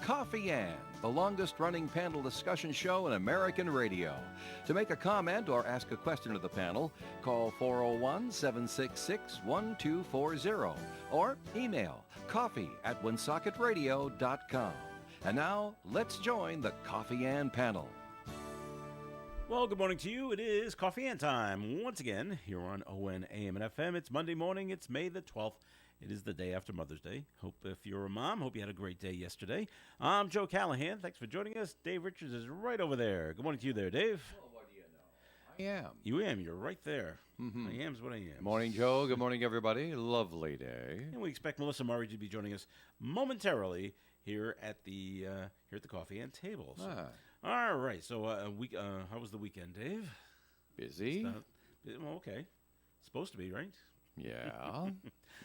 Coffee and, the longest-running panel discussion show in American radio. To make a comment or ask a question of the panel, call 401-766-1240 or email coffee@woonsocketradio.com. And now, let's join the Coffee and panel. Well, good morning to you. It is Coffee and time once again here on WOON AM and FM. It's Monday morning. It's May the 12th. It is the day after Mother's Day. Hope if you're a mom, hope you had a great day yesterday. I'm Joe Callahan. Thanks for joining us. Dave Richards is right over there. Good morning to you there, Dave. Well, what do you know? I am. You am. You're right there. I am's what I am. Morning, Joe. Good morning, everybody. Lovely day. And we expect Melissa Murray to be joining us momentarily here at the Coffee and Table. So, all right. So, how was the weekend, Dave? Busy. Well, okay. Supposed to be, right? Yeah,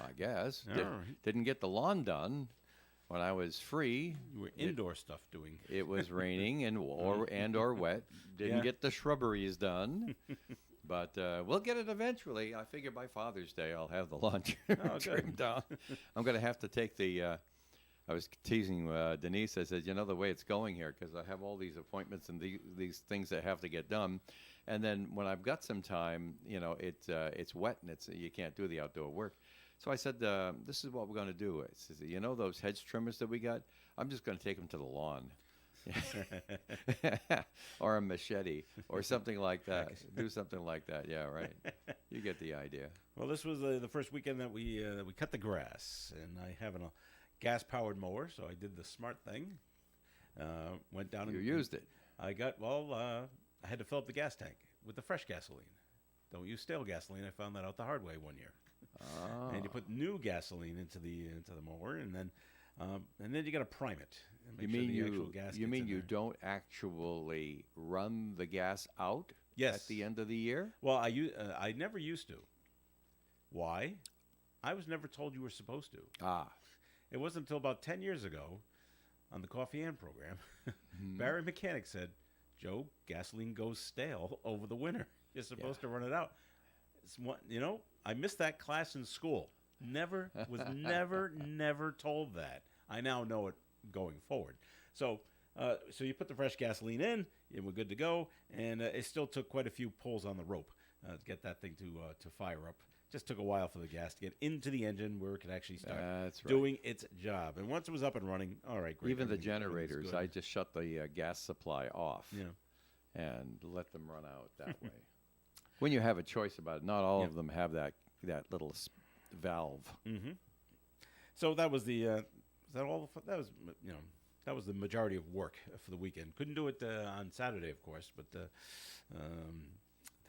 I guess. Right. Didn't get the lawn done when I was free. You were indoor stuff doing. It was raining and or wet. Didn't get the shrubberies done. But we'll get it eventually. I figure by Father's Day I'll have the lawn trimmed down. I'm going to have to take the... I was teasing Denise. I said, you know, the way it's going here, because I have all these appointments and these things that have to get done. And then when I've got some time, you know, it's wet and you can't do the outdoor work. So I said, this is what we're going to do. I said, you know those hedge trimmers that we got? I'm just going to take them to the lawn. Or a machete or something like that. Do something like that. Yeah, right. You get the idea. Well, this was the first weekend that we cut the grass, and I have a gas-powered mower, so I did the smart thing. Went down. You used it. I had to fill up the gas tank with the fresh gasoline. Don't use stale gasoline. I found that out the hard way one year. Oh. And you put new gasoline into the mower, and then you got to prime it. And make sure the actual gas you gets mean in you there. don't actually run the gas out? Yes. At the end of the year? Well, I never used to. Why? I was never told you were supposed to. It wasn't until about 10 years ago on the Coffee and program, Barry Mechanic said, Joe, gasoline goes stale over the winter. You're supposed to run it out. I missed that class in school. Never told that. I now know it going forward. So you put the fresh gasoline in, and we're good to go. And it still took quite a few pulls on the rope to get that thing to fire up. Just took a while for the gas to get into the engine where it could actually start doing its job. And once it was up and running, all right, great. Even the generators, I just shut the gas supply off and let them run out that way. When you have a choice about it, not all of them have that little valve. Mm-hmm. So that was that was the majority of work for the weekend. Couldn't do it on Saturday, of course, but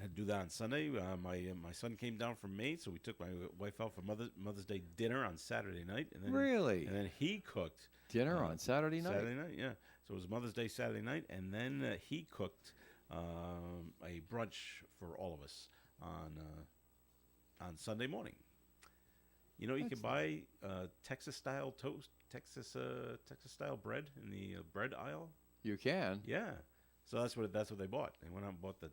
had to do that on Sunday. My son came down from Maine, so we took my wife out for Mother's Day dinner on Saturday night. And then, really? And then he cooked. Dinner on Saturday night? Saturday night, yeah. So it was Mother's Day Saturday night, and then he cooked a brunch for all of us on Sunday morning. You know, you can buy Texas-style toast, Texas-style bread in the bread aisle. You can? Yeah. So that's what they bought. They went out and bought the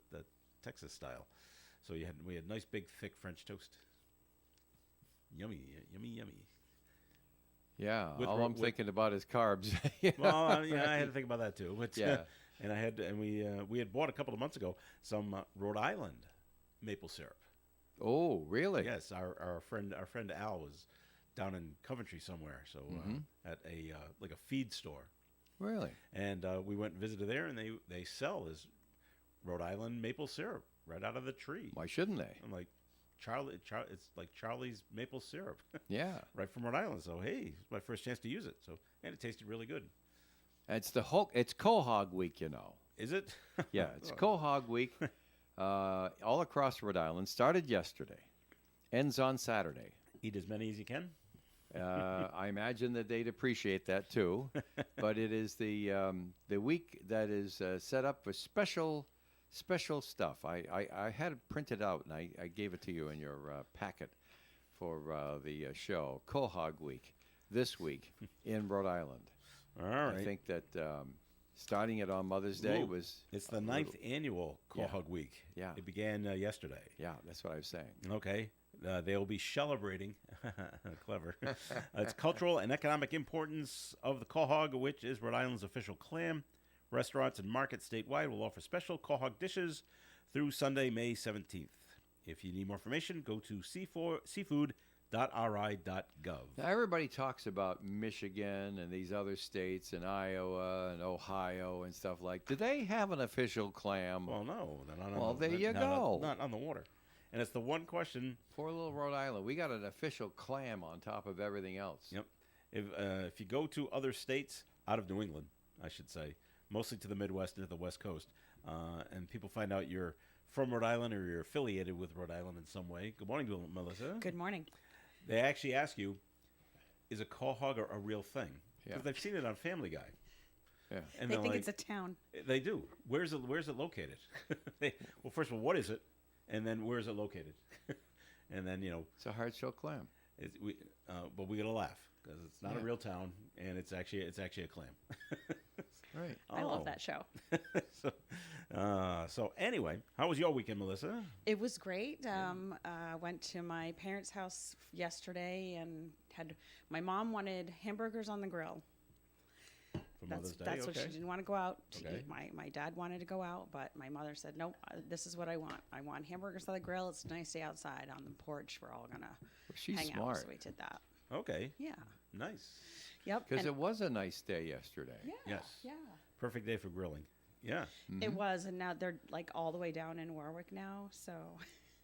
Texas style. So we had nice big thick French toast. Yummy, yummy, yummy. Yeah, all I'm thinking about is carbs. Well, I had to think about that too. But, yeah, and we had bought a couple of months ago some Rhode Island maple syrup. Oh, really? Yes, our friend Al was down in Coventry somewhere, so at a feed store. Really? And we went and visited there, and they sell this Rhode Island maple syrup right out of the tree. Why shouldn't they? I'm like, it's like Charlie's maple syrup. Yeah. Right from Rhode Island. So, hey, it's my first chance to use it. And it tasted really good. It's Quahog Week, you know. Is it? Yeah, it's Quahog Week all across Rhode Island. Started yesterday. Ends on Saturday. Eat as many as you can? I imagine that they'd appreciate that, too. But it is the week that is set up for special stuff. I had it printed out, and I gave it to you in your packet for the show, Quahog Week, this week in Rhode Island. All right. I think that starting it on Mother's Day was... It's the 9th annual Quahog Week. Yeah. It began yesterday. Yeah, that's what I was saying. Okay. They will be celebrating, clever, its cultural and economic importance of the quahog, which is Rhode Island's official clam. Restaurants and markets statewide will offer special quahog dishes through Sunday, May 17th. If you need more information, go to seafood.ri.gov. Now, everybody talks about Michigan and these other states and Iowa and Ohio and stuff like. Do they have an official clam? Well, no. There you go. Not on the water. And it's the one question. Poor little Rhode Island. We got an official clam on top of everything else. Yep. If you go to other states, out of New England, I should say, mostly to the Midwest and to the West Coast, and people find out you're from Rhode Island or you're affiliated with Rhode Island in some way. Good morning, Melissa. Good morning. They actually ask you, is a quahog a real thing? Because they've seen it on Family Guy. Yeah. And They think like, it's a town. They do. Where's it located? Well, first of all, what is it? And then where is it located? And then, It's a hard-shell clam. but we got to laugh because it's not a real town, and it's actually a clam. Right. I love that show. So anyway, how was your weekend, Melissa? It was great. Went to my parents' house yesterday and my mom wanted hamburgers on the grill. For Mother's Day, That's what she didn't want to go out to Okay. eat. My dad wanted to go out, but my mother said, nope, this is what I want. I want hamburgers on the grill. It's a nice day outside on the porch. We're all going to hang out. So we did that. Okay. Yeah. Nice. Yep. Because it was a nice day yesterday. Yeah. Yes. Yeah. Perfect day for grilling. Yeah. It was, and now they're like all the way down in Warwick now, so.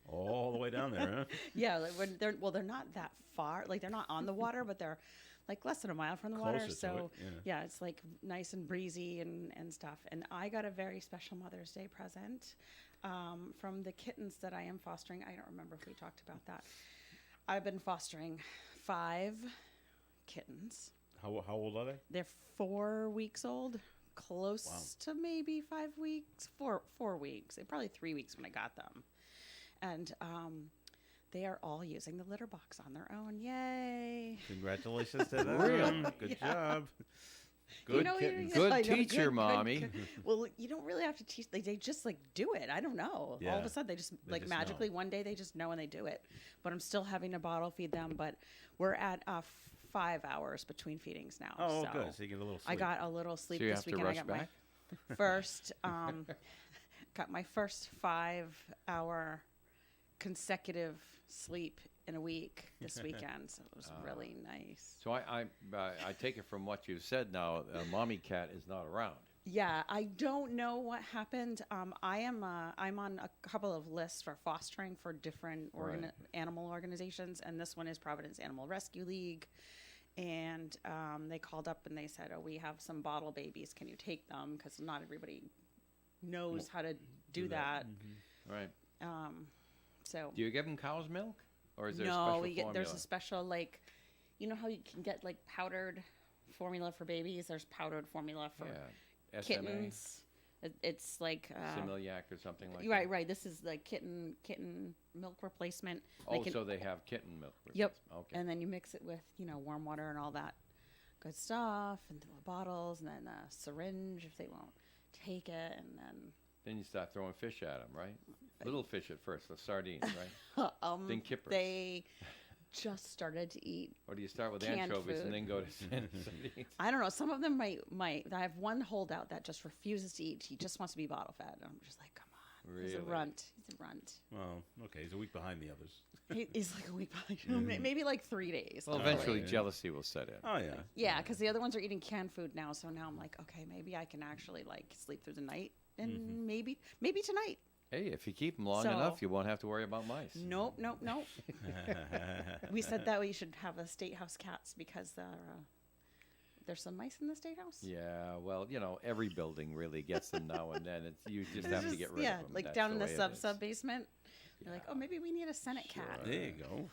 All the way down there, huh? Yeah, like they're not that far. Like they're not on the water, but they're like less than a mile from the water. Closer to So it, yeah, it's like nice and breezy and stuff. And I got a very special Mother's Day present from the kittens that I am fostering. I don't remember if we talked about that. I've been fostering 5 kittens. How old are they? They're 4 weeks old, close to maybe 5 weeks, 4 weeks. Probably 3 weeks when I got them. And they are all using the litter box on their own. Yay! Congratulations to them. Really? Good job. Good kittens. Good teacher, Mommy. Well, you don't really have to teach. They just like do it. I don't know. Yeah. All of a sudden, they just like just magically know. one day they just know and they do it. But I'm still having to bottle feed them. But we're at 5 hours between feedings now. Oh, so good. So you get a little sleep. I got a little sleep So you this have to weekend. rush I got back? my first got my first 5-hour consecutive sleep in a week this weekend. So it was really nice. So I take it from what you've said now, Mommy Cat is not around. Yeah, I don't know what happened. I'm on a couple of lists for fostering for different animal organizations, and this one is Providence Animal Rescue League. And they called up and they said, "Oh, we have some bottle babies. Can you take them? Because not everybody knows how to do that." Mm-hmm. Right. So Do you give them cow's milk? Or is there a no, special there's formula? a special you know how you can get like powdered formula for babies. There's powdered formula for SMA, kittens. It's like Similac or something like right, that? right. This is the kitten milk replacement. Oh, so they have kitten milk. Yep. Okay. And then you mix it with warm water and all that good stuff, and the bottles, and then a syringe if they won't take it, and Then you start throwing fish at them, right? Little fish at first, the sardines, right? Then kippers. they just started to eat. Or do you start with canned anchovies food. and then go to sardines? I don't know. Some of them might. I have one holdout that just refuses to eat. He just wants to be bottle fed. And I'm just like, come on. Really? He's a runt. He's a runt. Well, okay. He's a week behind the others. He's like a week behind. Maybe like 3 days. Well, eventually jealousy will set in. Oh, yeah. Yeah, because the other ones are eating canned food now. So now I'm like, okay, maybe I can actually sleep through the night, and maybe tonight. Hey, if you keep them long So- enough, you won't have to worry about mice. Nope. We said that we should have a state house cats because there's some mice in the state house. Yeah, well, every building really gets them now and then. You just have to get rid yeah, of them. like That's down in the way it is. sub basement. They're like, oh, maybe we need a Senate cat. There you go.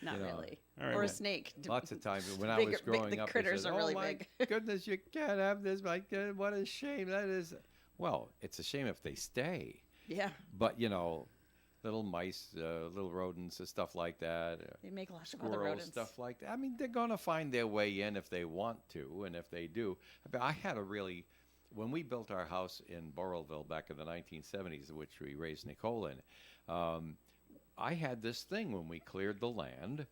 Not really. All right, or a well, snake. Lots of times when I Bigger- was growing the up, they critters said, are really "Oh my big." goodness, you can't have this. My God, what a shame that is." Well, it's a shame if they stay, Yeah, but little mice, little rodents, and stuff like that. they make lots of other Squirrels, rodents. stuff like that. I mean, they're going to find their way in if they want to, and if they do. But I had when we built our house in Borrowville back in the 1970s, which we raised Nicole in, I had this thing when we cleared the land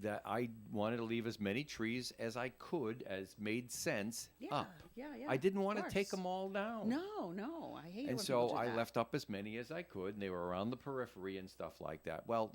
that I wanted to leave as many trees as I could, as made sense, up. Yeah. I didn't want to course. take them all down. No. I hate it And when so people do I that. left up as many as I could, and they were around the periphery and stuff like that. Well,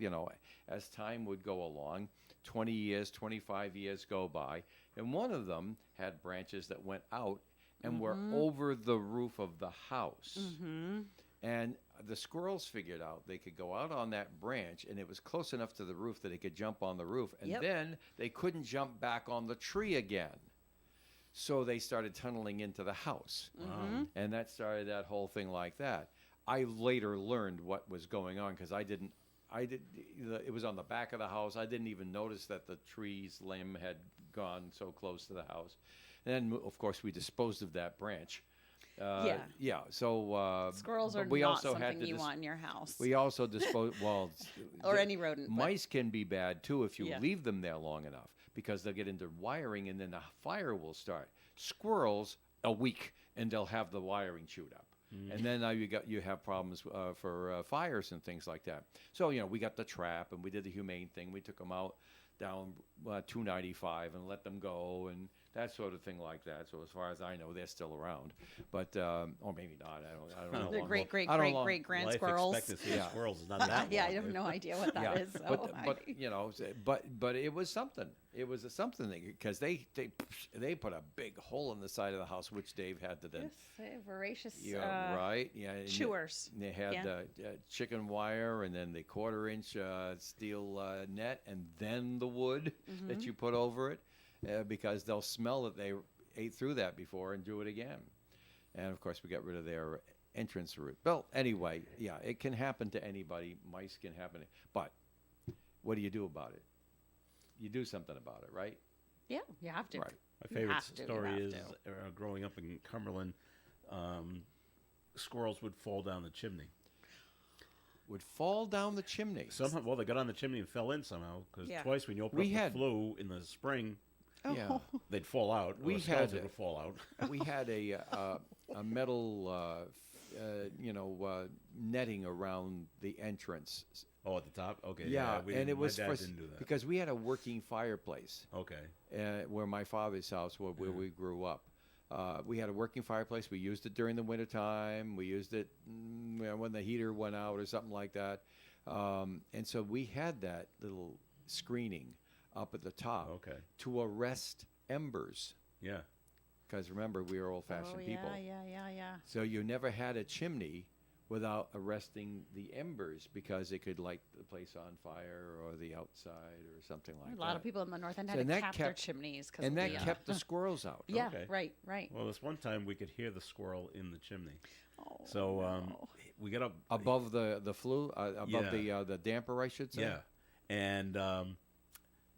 as time would go along, 20 years, 25 years go by, and one of them had branches that went out and were over the roof of the house. Mm-hmm. And the squirrels figured out they could go out on that branch, and it was close enough to the roof that they could jump on the roof, and then they couldn't jump back on the tree again. So they started tunneling into the house, and that started that whole thing like that. I later learned what was going on because it was on the back of the house. I didn't even notice that the tree's limb had gone so close to the house. And then, of course, we disposed of that branch. Yeah. So Squirrels are we not also had something to you want in your house. We also disposed. Well, or any rodent. but- mice can be bad too if you Yeah. leave them there long enough, because they'll get into wiring and then the fire will start. Squirrels, a week, and they'll have the wiring chewed up. And then now you have problems for fires and things like that. So we got the trap and we did the humane thing. We took them out down 295 and let them go and that sort of thing like that. So as far as I know, they're still around, but or maybe not. I don't know. They're great grand Life squirrels. expectancy of squirrels is not that long. Yeah, I have no idea what that is. So but it was something. It was something because they put a big hole in the side of the house, which Dave had to then. Yes, voracious. Right. Yeah. and Chewers. They had chicken wire, and then the 1/4-inch steel net, and then the wood that you put over it, because they'll smell that they ate through that before and do it again. And of course, we got rid of their entrance route. Well, anyway, yeah, it can happen to anybody. Mice can happen, but what do you do about it? You do something about it, right? Yeah, you have to. Right. My favorite have to, you story have is to. growing up in Cumberland, squirrels would fall down the chimney. Would fall down the chimney. Somehow, well, they got on the chimney and fell in somehow, because Yeah. twice when you open up the flue in the spring, Yeah. they'd fall out. We or had skulls would fall out. We had a metal, netting around the entrance. Oh, at the top? Okay. Yeah, we and didn't- it was my dad didn't do that. because we had a working fireplace. Okay. Where my father's house, where we grew up. We had a working fireplace. We used it during the wintertime. We used it when the heater went out or something like that. And so we had that little screening up at the top to arrest embers. Yeah. Because remember, we were old-fashioned people. Yeah. So you never had a chimney without arresting the embers, because it could light the place on fire or the outside or something like that. A lot of people in the north end So- had and to that cap their kept- chimneys. And that the, kept the squirrels out. Yeah, Okay. right. Well, this one time we could hear the squirrel in the chimney. Oh, So no. we got up Above the flue, above Yeah. the damper, I should say. Yeah, and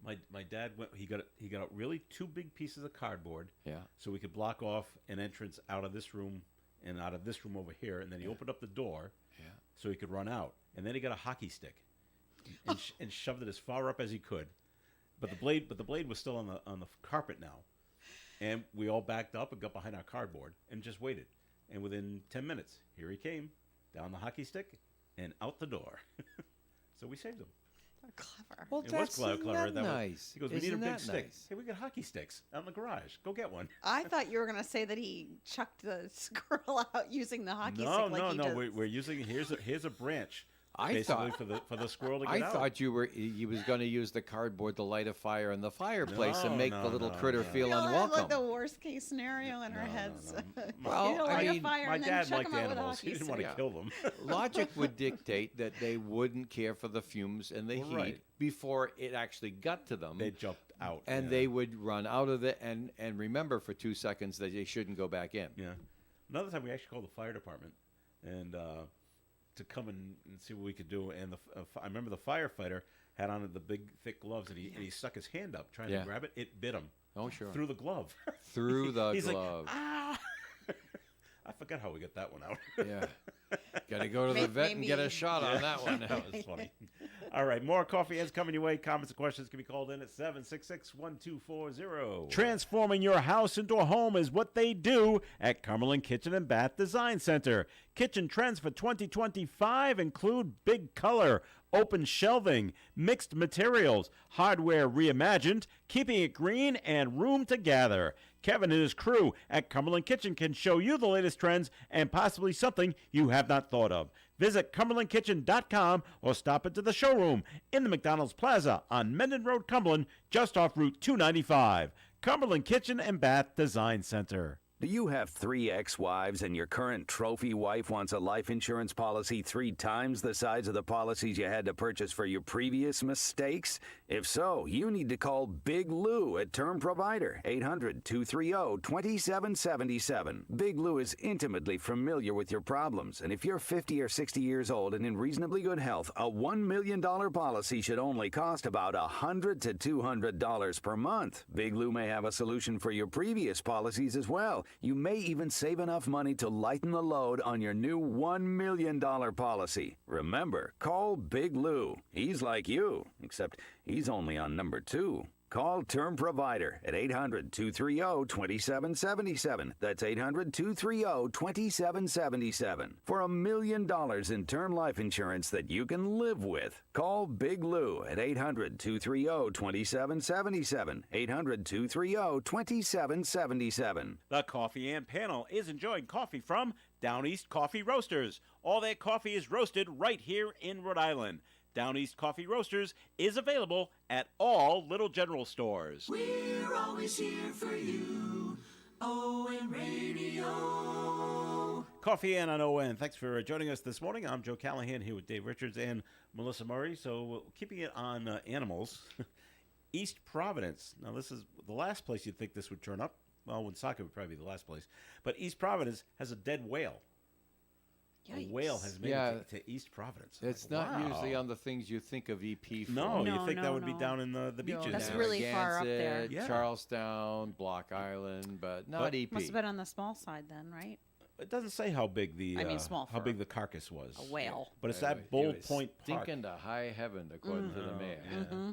my dad went. He got really 2 big pieces of cardboard. Yeah. So we could block off an entrance out of this room and out of this room over here, and then he opened up the door. Yeah. So he could run out, and then he got a hockey stick, and, and shoved it as far up as he could. But the blade was still on the carpet now, and we all backed up and got behind our cardboard and just waited. And within 10 minutes, here he came, down the hockey stick and out the door. So we saved him. Clever. Well, It was clever. That nice. He goes, we need a Isn't big that stick. nice? Hey, we got hockey sticks out in the garage. Go get one. I thought you were going to say that he chucked the squirrel out using the hockey No, stick like he no. does. We're using here's a branch. I basically thought- for the squirrel to get I out. thought you was going to use the cardboard to light a fire in the fireplace No, and make no, the little no, critter no. feel We all had, unwelcome. like the worst case scenario in our heads. Well, you know, I light mean, a fire My and then dad chuck liked 'em out with a animals. He hockey didn't want to stick. kill them. Logic would dictate that they wouldn't care for the fumes and the heat Right. before it actually got to them. They jumped out. and yeah. they would run out of it and remember for 2 seconds that they shouldn't go back in. Yeah. Another time we actually called the fire department and to come and see what we could do. And I remember the firefighter had on the big thick gloves and he stuck his hand up trying Yeah. to grab it. It bit him. Oh, sure. Through the glove. Through the He's glove. like, ah! I forgot how we got that one out. Yeah. Got to go to the vet and get a Maybe- shot on that one. That was funny. All right, more coffee ads coming your way. Comments and questions can be called in at 766-1240. Transforming your house into a home is what they do at Cumberland Kitchen and Bath Design Center. Kitchen trends for 2025 include big color, open shelving, mixed materials, hardware reimagined, keeping it green, and room to gather. Kevin and his crew at Cumberland Kitchen can show you the latest trends and possibly something you have not thought of. Visit CumberlandKitchen.com or stop into the showroom in the McDonald's Plaza on Mendon Road, Cumberland, just off Route 295. Cumberland Kitchen and Bath Design Center. Do you have 3 ex-wives and your current trophy wife wants a life insurance policy 3 times the size of the policies you had to purchase for your previous mistakes? If so, you need to call Big Lou at Term Provider, 800-230-2777. Big Lou is intimately familiar with your problems, and if you're 50 or 60 years old and in reasonably good health, a $1 million policy should only cost about $100 to $200 per month. Big Lou may have a solution for your previous policies as well. You may even save enough money to lighten the load on your new $1 million policy. Remember, call Big Lou. He's like you, except he's only on number 2. Call Term Provider at 800-230-2777. That's 800-230-2777. For $1 million in term life insurance that you can live with. Call Big Lou at 800-230-2777. 800-230-2777. The Coffee and Panel is enjoying coffee from Down East Coffee Roasters. All their coffee is roasted right here in Rhode Island. Down East Coffee Roasters is available at all Little General stores. We're always here for you. ON Radio. Coffee and on ON. Thanks for joining us this morning. I'm Joe Callahan here with Dave Richards and Melissa Murray. So keeping it on animals, East Providence. Now this is the last place you'd think this would turn up. Well, Woonsocket would probably be the last place. But East Providence has a dead whale. Yikes. A whale has made it to East Providence. It's not usually on the things you think of EP for. No, you think that would be down in the beaches. That's there. really far up there. Yeah. Charlestown, Block Island, but not EP. Must have been on the small side then, right? It doesn't say how big the small how for big the carcass was. A whale. But it's at Bold Point Park. Stinking to high heaven, according to the mayor. Yeah.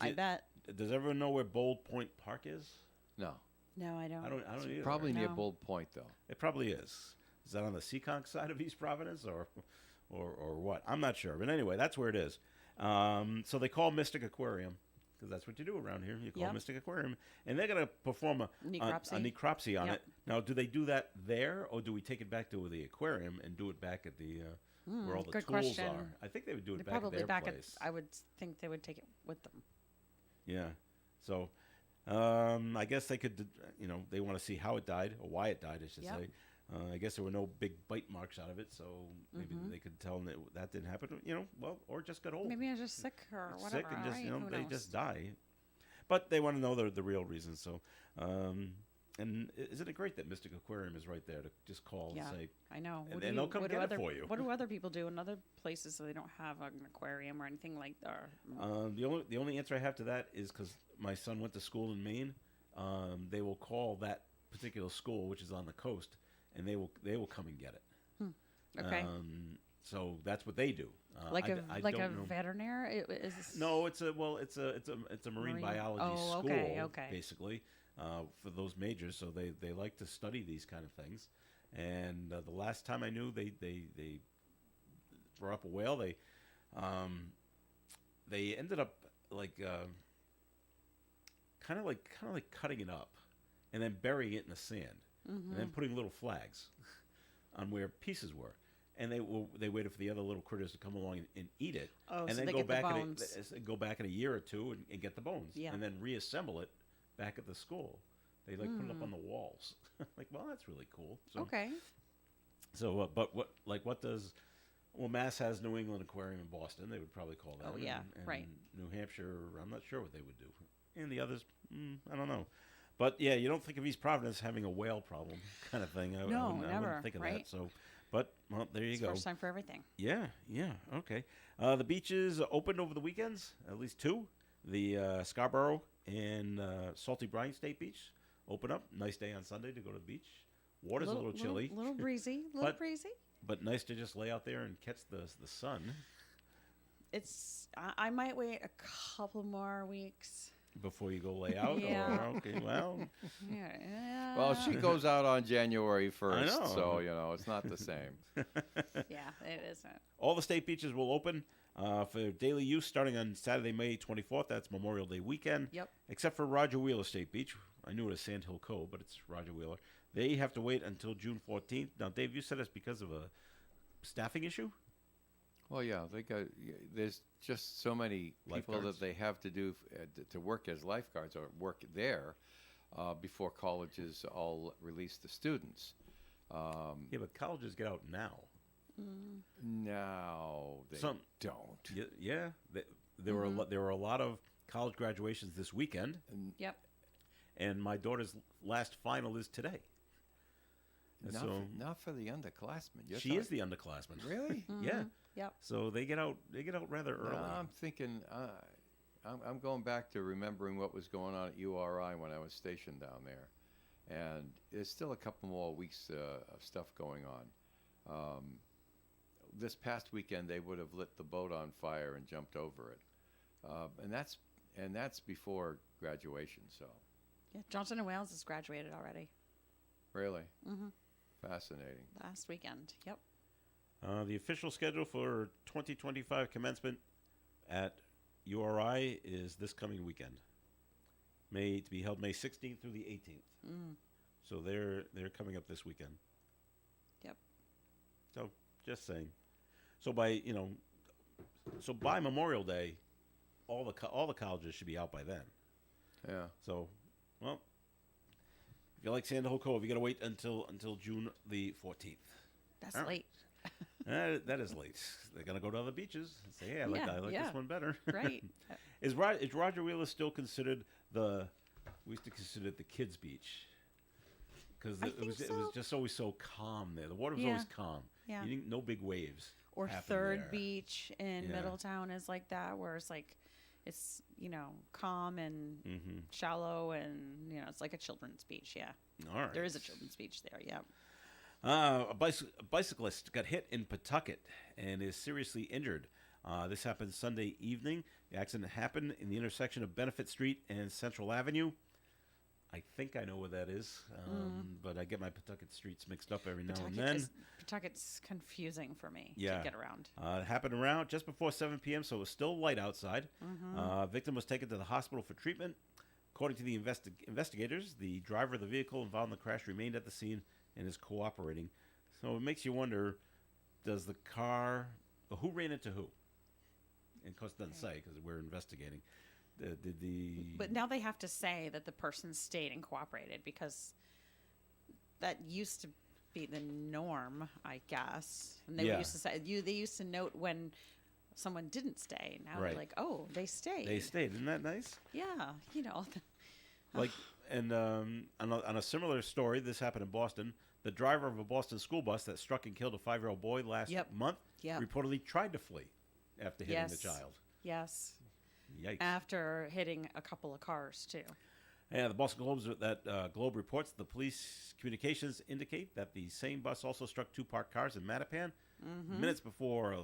I bet. Does everyone know where Bold Point Park is? No. No, I don't. I don't either. Probably near No. Bold Point, though. It probably is. Is that on the Seekonk side of East Providence or what? I'm not sure. But anyway, that's where it is. So they call Mystic Aquarium, because that's what you do around here. You call Mystic Aquarium. And they're going to perform a necropsy on it. Now, do they do that there, or do we take it back to the aquarium and do it back at the where all the good tools question. are? I think they would do it They're back at their place. I would think they would take it with them. Yeah. So I guess they could, they want to see how it died, or why it died, I should say. I guess there were no big bite marks out of it, so maybe they could tell them that didn't happen. Or just got old. Maybe I was just sick or whatever. Sick and just, right? Who they knows? just die. But they want to know the real reason. So, and isn't it great that Mystic Aquarium is right there to just call and say, I know. And they'll come get it for you. What do other people do in other places so they don't have an aquarium or anything like that? The only answer I have to that is because my son went to school in Maine. They will call that particular school, which is on the coast, and they will come and get it. Okay. So that's what they do. Like a don't know. veterinary? No, it's a marine biology school. Okay. Basically, for those majors. So they like to study these kind of things. And the last time I knew, they brought up a whale. They ended up kind of like cutting it up, and then burying it in the sand, and then putting little flags on where pieces were. And they waited for the other little critters to come along and eat it, and so then they go get the back bones. go back in a year or two and get the bones, Yeah. and then reassemble it back at the school. They put it up on the walls. Well, that's really cool. So, Okay. So, but what does? Well, Mass has New England Aquarium in Boston. They would probably call that. Oh, yeah, and right. New Hampshire, I'm not sure what they would do. And the others, I don't know. But yeah, you don't think of East Providence having a whale problem kind of thing. I wouldn't think of right? that. So, but well, there you go. First time for everything. Yeah, okay. The beaches opened over the weekends, at least 2. The Scarborough and Salty Brine State Beach open up. Nice day on Sunday to go to the beach. Water's a little chilly. Little breezy. But nice to just lay out there and catch the sun. I might wait a couple more weeks. Before you go lay out? Yeah. Or, okay, well. Yeah, Well, she goes out on January 1st, know. so, it's not the same. Yeah, it isn't. All the state beaches will open for daily use starting on Saturday, May 24th. That's Memorial Day weekend. Yep. Except for Roger Wheeler State Beach. I knew it as Sand Hill Cove, but it's Roger Wheeler. They have to wait until June 14th. Now, Dave, you said it's because of a staffing issue? Well, yeah, there's just so many people Lifeguards. that they have to do to work as lifeguards or work there before colleges all release the students. Yeah, but colleges get out now. No, they don't. Yeah. There were a lot of college graduations this weekend, Yep. and my daughter's last final is today. And Not for the underclassmen. she is the underclassman. Really? Yeah. Yep. So they get out rather early. No, I'm thinking. I'm going back to remembering what was going on at URI when I was stationed down there, and there's still a couple more weeks of stuff going on. This past weekend, they would have lit the boat on fire and jumped over it, and that's before graduation. So, Yeah, Johnson and Wales has graduated already really, fascinating. last weekend. Yep. The official schedule for 2025 commencement at URI is this coming weekend. To be held May 16th through the 18th. So they're coming up this weekend. Yep. So just saying. So by Memorial Day, all the colleges should be out by then. Yeah. So, well, if you like Sand Hill Cove, you got to wait until June the 14th. That's All right. late. That is late. They're gonna go to other beaches and say, "Hey, I like Yeah. this one better." Right. Is Roger Wheeler still considered we used to consider it the kids' beach because it was just always so calm there. The water was always calm. Yeah. No big waves. Or happen Third there. Beach in Yeah. Middletown is like that, where it's like, it's, calm and shallow, and, it's like a children's beach. Yeah. All right. There is a children's beach there. Yeah. A bicyclist got hit in Pawtucket and is seriously injured. This happened Sunday evening. The accident happened in the intersection of Benefit Street and Central Avenue. I think I know where that is, but I get my Pawtucket streets mixed up every now and then. Pawtucket's confusing for me to Yeah. get around. It happened around just before 7 p.m., so it was still light outside. Victim was taken to the hospital for treatment. According to the investigators, the driver of the vehicle involved in the crash remained at the scene and is cooperating. So it makes you wonder, does the car... Well, who ran into who? And of course, it doesn't say because we're investigating. But now they have to say that the person stayed and cooperated, because that used to be the norm, I guess. And they used to say they used to note when someone didn't stay. Now Right. they're like, oh, they stayed. They stayed. Isn't that nice? Yeah, Like, and on a similar story, this happened in Boston. The driver of a Boston school bus that struck and killed a 5-year-old boy last month reportedly tried to flee after hitting the child. Yes. Yikes. After hitting a couple of cars too. Yeah, the Boston Globe reports the police communications indicate that the same bus also struck 2 parked cars in Mattapan minutes before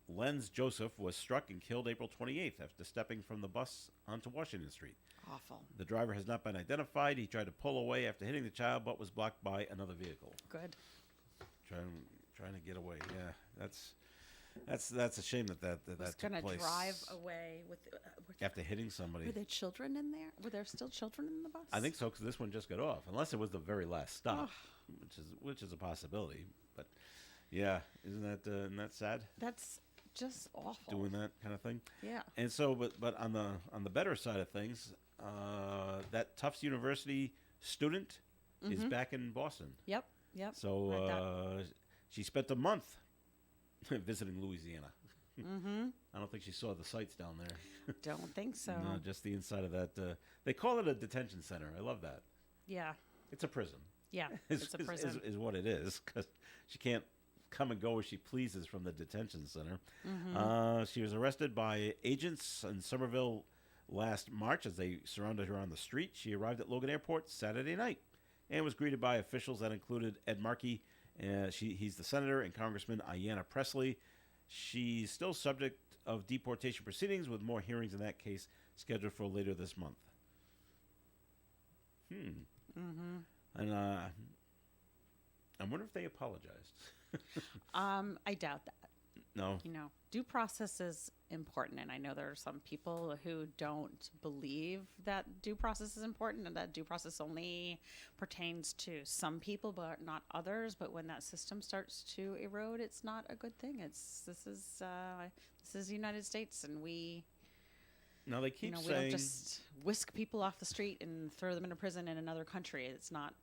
Lenz Joseph was struck and killed April 28th after stepping from the bus onto Washington Street. Awful. The driver has not been identified. He tried to pull away after hitting the child, but was blocked by another vehicle. Good. Trying to get away. Yeah, that's a shame that Was took gonna place. drive away with After hitting somebody. Were there children in there? Were there still children in the bus? I think so, because this one just got off. Unless it was the very last stop, which is a possibility. But yeah, isn't that sad? That's just awful. Doing that kind of thing. Yeah. And so, but on the better side of things, that Tufts University student is back in Boston. Yep. So she spent a month visiting Louisiana. I don't think she saw the sights down there. Don't think so. No, just the inside of that. They call it a detention center. I love that. Yeah. It's a prison. Yeah. It's a prison. Is what it is, because she can't come and go as she pleases from the detention center. She was arrested by agents in Somerville last March as they surrounded her on the street. She arrived at Logan Airport Saturday night and was greeted by officials that included Ed Markey. He's the senator, and Congressman Ayanna Pressley. She's still subject of deportation proceedings, with more hearings in that case scheduled for later this month. And I wonder if they apologized. I doubt that. No. You know, due process is important, and I know there are some people who don't believe that due process is important and that due process only pertains to some people but not others. But when that system starts to erode, it's not a good thing. This is the United States, and we Now they keep we saying don't just whisk people off the street and throw them into prison in another country. It's not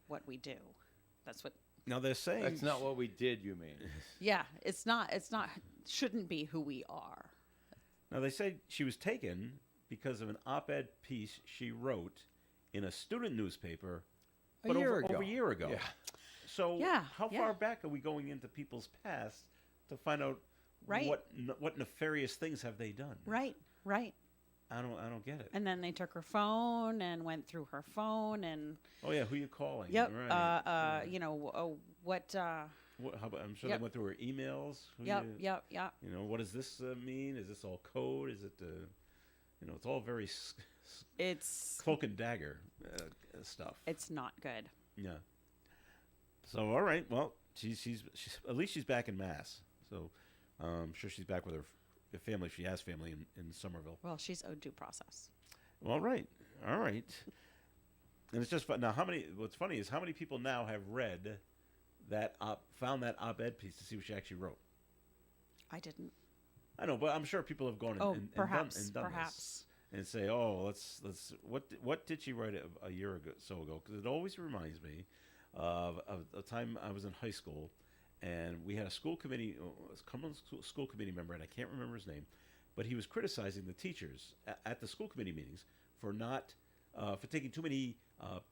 what we do. That's what. now they're saying That's not what we did, you mean? Yeah, it's not. Shouldn't be who we are. Now they say she was taken because of an op-ed piece she wrote in a student newspaper over a year ago. Yeah. So Yeah, how yeah. far back are we going into people's past to find out Right. what nefarious things have they done? Right. I don't get it. And then they took her phone and went through her phone and Oh yeah, who you calling? yep. Right. What? How about, I'm sure Yep. they went through her emails. Yep. You know, what does this mean? Is this all code? Is it? It's all very It's cloak and dagger stuff. it's not good. Yeah. So all right, well, she's at least she's back in Mass. So I'm sure she's back with her family. She has family in Somerville. Well, she's owed due process. Well, all right. And it's just fun. Now, what's funny is how many people now have read found that op-ed piece to see what she actually wrote. I didn't. I know, but I'm sure people have gone and perhaps, done perhaps. this and say, "Oh, let's what did she write a year ago, so ago?" Because it always reminds me of a time I was in high school, and we had a school committee member, and I can't remember his name, but he was criticizing the teachers at the school committee meetings for not for taking too many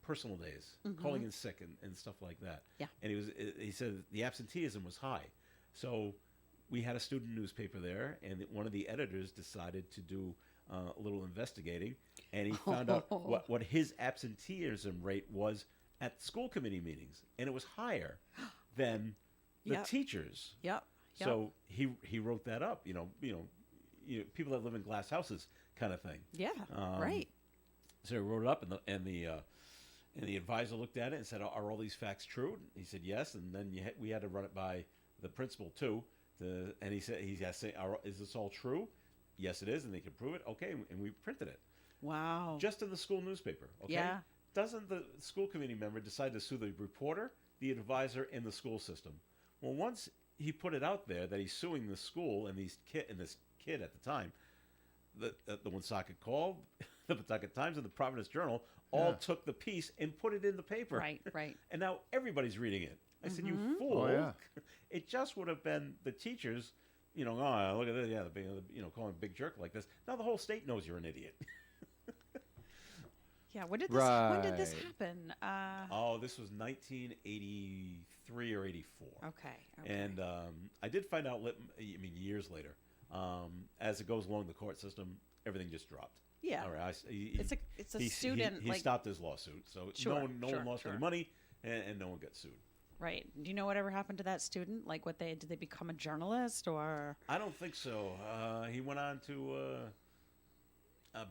personal days, calling in sick and stuff like that. Yeah. And he said the absenteeism was high, so we had a student newspaper there, and one of the editors decided to do a little investigating, and he found out what his absenteeism rate was at school committee meetings, and it was higher than the Yep. teachers. Yep. So he wrote that up. People that live in glass houses, kind of thing. Yeah. Right. So he wrote it up, and the advisor looked at it and said, "Are all these facts true?" And he said, "Yes." And then we had to run it by the principal too. And he said, "He's got to say, is this all true?" "Yes, it is," and they can prove it. Okay, and we printed it Wow. just in the school newspaper. Okay. Yeah. Doesn't the school committee member decide to sue the reporter, the advisor, and the school system? Well, once he put it out there that he's suing the school and this kid at the time, the Woonsocket Call, the Pawtucket Times, and the Providence Journal all took the piece and put it in the paper. Right. And now everybody's reading it. I said, "You fool!" Oh, yeah. It just would have been the teachers, "Oh, look at this, yeah, calling a big jerk like this." Now the whole state knows you're an idiot. Yeah. When did this Right. happen? Oh, this was 1983 or 84. Okay. And I did find out, years later, as it goes along the court system, everything just dropped. Yeah. All right. It's a student. He stopped his lawsuit, so Sure, no one lost any money, and no one got sued. Right. Do you know whatever happened to that student? Like, did they become a journalist or? I don't think so. He went on to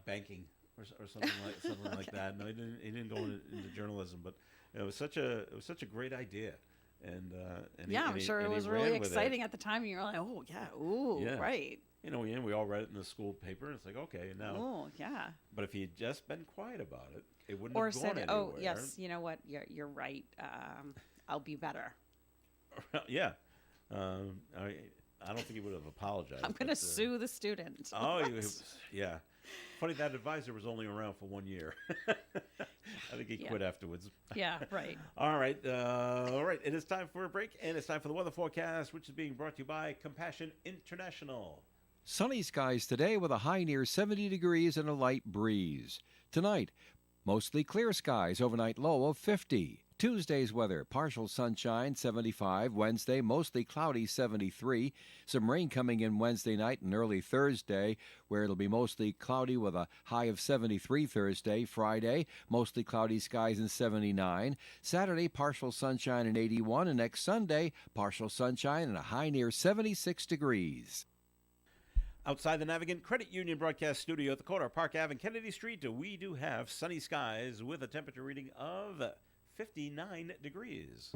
banking or something like that. No, he didn't go into journalism, but it was such a great idea, and I'm sure it was really exciting at the time. You were like, "Oh yeah, ooh, Yeah. right." We all read it in the school paper, and it's like, okay, and now. Oh yeah. But if he had just been quiet about it, it wouldn't Or have gone said, anywhere. "Oh yes, you know what? You're right. I'll be better. Yeah. I don't think he would have apologized. I'm going to sue the student." Yeah. Funny, that advisor was only around for 1 year. I think he quit afterwards. Yeah, right. All right. It is time for a break, and it's time for the weather forecast, which is being brought to you by Compassion International. Sunny skies today with a high near 70 degrees and a light breeze. Tonight, mostly clear skies, overnight low of 50. Tuesday's weather, partial sunshine, 75. Wednesday, mostly cloudy, 73. Some rain coming in Wednesday night and early Thursday, where it'll be mostly cloudy with a high of 73 Thursday. Friday, mostly cloudy skies and 79. Saturday, partial sunshine and 81. And next Sunday, partial sunshine and a high near 76 degrees. Outside the Navigant Credit Union broadcast studio at the corner of Park Ave and Kennedy Street, we do have sunny skies with a temperature reading of 59 degrees.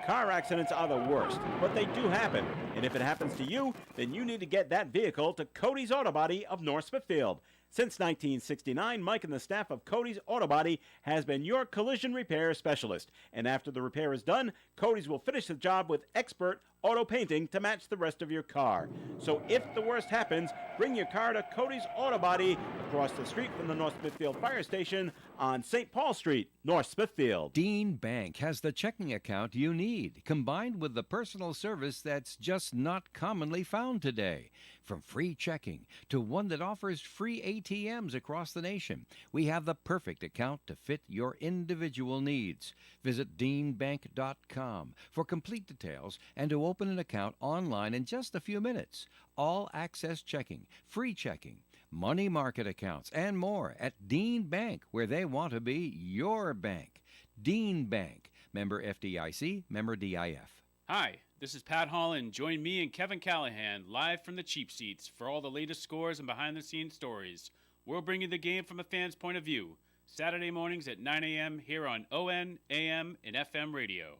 Car accidents are the worst, but they do happen. And if it happens to you, then you need to get that vehicle to Cody's Auto Body of North Smithfield. Since 1969, Mike and the staff of Cody's Auto Body has been your collision repair specialist. And after the repair is done, Cody's will finish the job with expert auto painting to match the rest of your car. So if the worst happens, bring your car to Cody's Auto Body across the street from the North Smithfield Fire Station on St. Paul Street, North Smithfield. Dean Bank has the checking account you need, combined with the personal service that's just not commonly found today. From free checking to one that offers free ATMs across the nation, we have the perfect account to fit your individual needs. Visit deanbank.com for complete details and to open an account online in just a few minutes. All access checking, free checking, money market accounts, and more at Dean Bank, where they want to be your bank. Dean Bank, member FDIC, member DIF. Hi, this is Pat Holland. Join me and Kevin Callahan live from the cheap seats for all the latest scores and behind-the-scenes stories. We'll bring you the game from a fan's point of view. Saturday mornings at 9 a.m. here on ON, AM, and FM radio.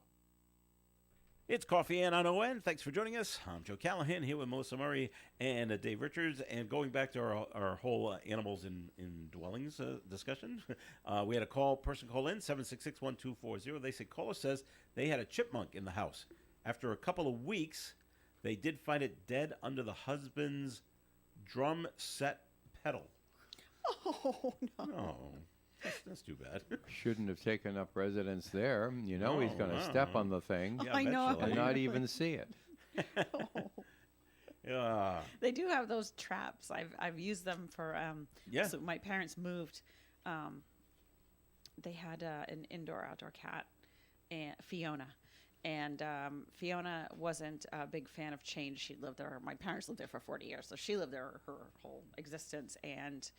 It's Coffee and on ON. Thanks for joining us. I'm Joe Callahan here with Melissa Murray and Dave Richards. And going back to our whole animals in dwellings discussion, we had a person call in, 766-1240. They said, caller says they had a chipmunk in the house. After a couple of weeks, they did find it dead under the husband's drum set pedal. Oh, no. Oh, that's too bad. Shouldn't have taken up residence there. You know he's going to step on the thing Yeah, I know. eventually. and not even see it. Yeah. They do have those traps. I've used them for Yeah. So my parents moved. They had an indoor-outdoor cat, and Fiona. And Fiona wasn't a big fan of change. She lived there. My parents lived there for 40 years, so she lived there her whole existence. And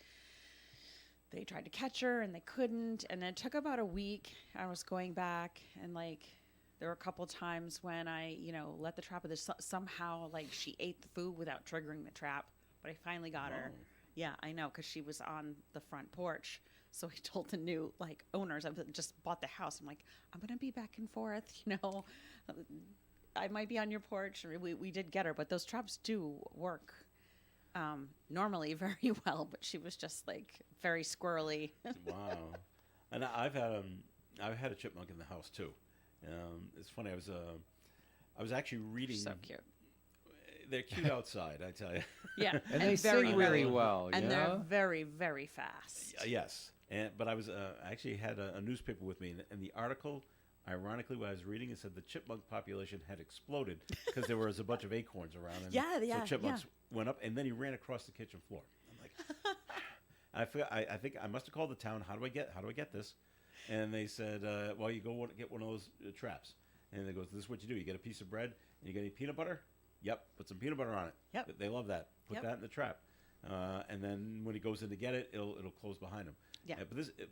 they tried to catch her, and they couldn't. And it took about a week. I was going back, and there were a couple times when I, let the trap. Somehow, she ate the food without triggering the trap. But I finally got her. Yeah, I know, because she was on the front porch. So he told the new owners, I've just bought the house. I'm like, I'm gonna be back and forth, I might be on your porch. We did get her, but those traps do work normally very well. But she was just very squirrely. Wow. And I've had a chipmunk in the house too. It's funny. I was actually reading. So cute. They're cute outside, I tell you. Yeah, And they very, sing really well. and you they're know? very, very fast. Yes. But I actually had a newspaper with me, and the article, ironically, what I was reading, it said the chipmunk population had exploded because there was a bunch of acorns around. And Yeah, so chipmunks went up, and then he ran across the kitchen floor. I'm like, I think I must have called the town. How do I get this? And they said, well, you go get one of those traps. And they goes, this is what you do. You get a piece of bread, and you get any peanut butter. Yep, put some peanut butter on it. Yep. They love that. Put that in the trap. And then when he goes in to get it, it'll close behind him. Yeah.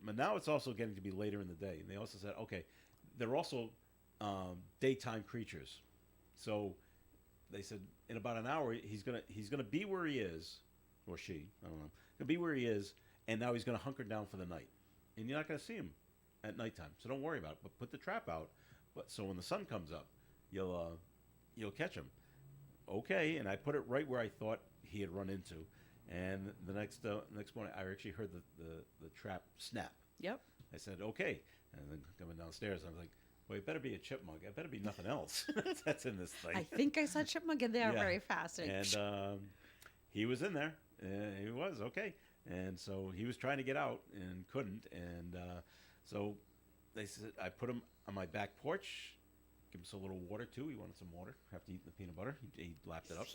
But now it's also getting to be later in the day, and they also said, okay, they're also daytime creatures. So they said in about an hour he's gonna be where he is, or she, I don't know, gonna be where he is, and now he's gonna hunker down for the night, and you're not gonna see him at nighttime. So don't worry about it. But put the trap out. But so when the sun comes up, you'll catch him. Okay, and I put it right where I thought he had run into. And the next morning, I actually heard the trap snap. Yep. I said, okay. And then coming downstairs, I was like, well, it better be a chipmunk. It better be nothing else that's in this thing. I think I saw chipmunk in there very fast. And he was in there. He was, okay. And so he was trying to get out and couldn't. And so they said, I put him on my back porch. Give him some little water too. He wanted some water after eating the peanut butter. He lapped it up,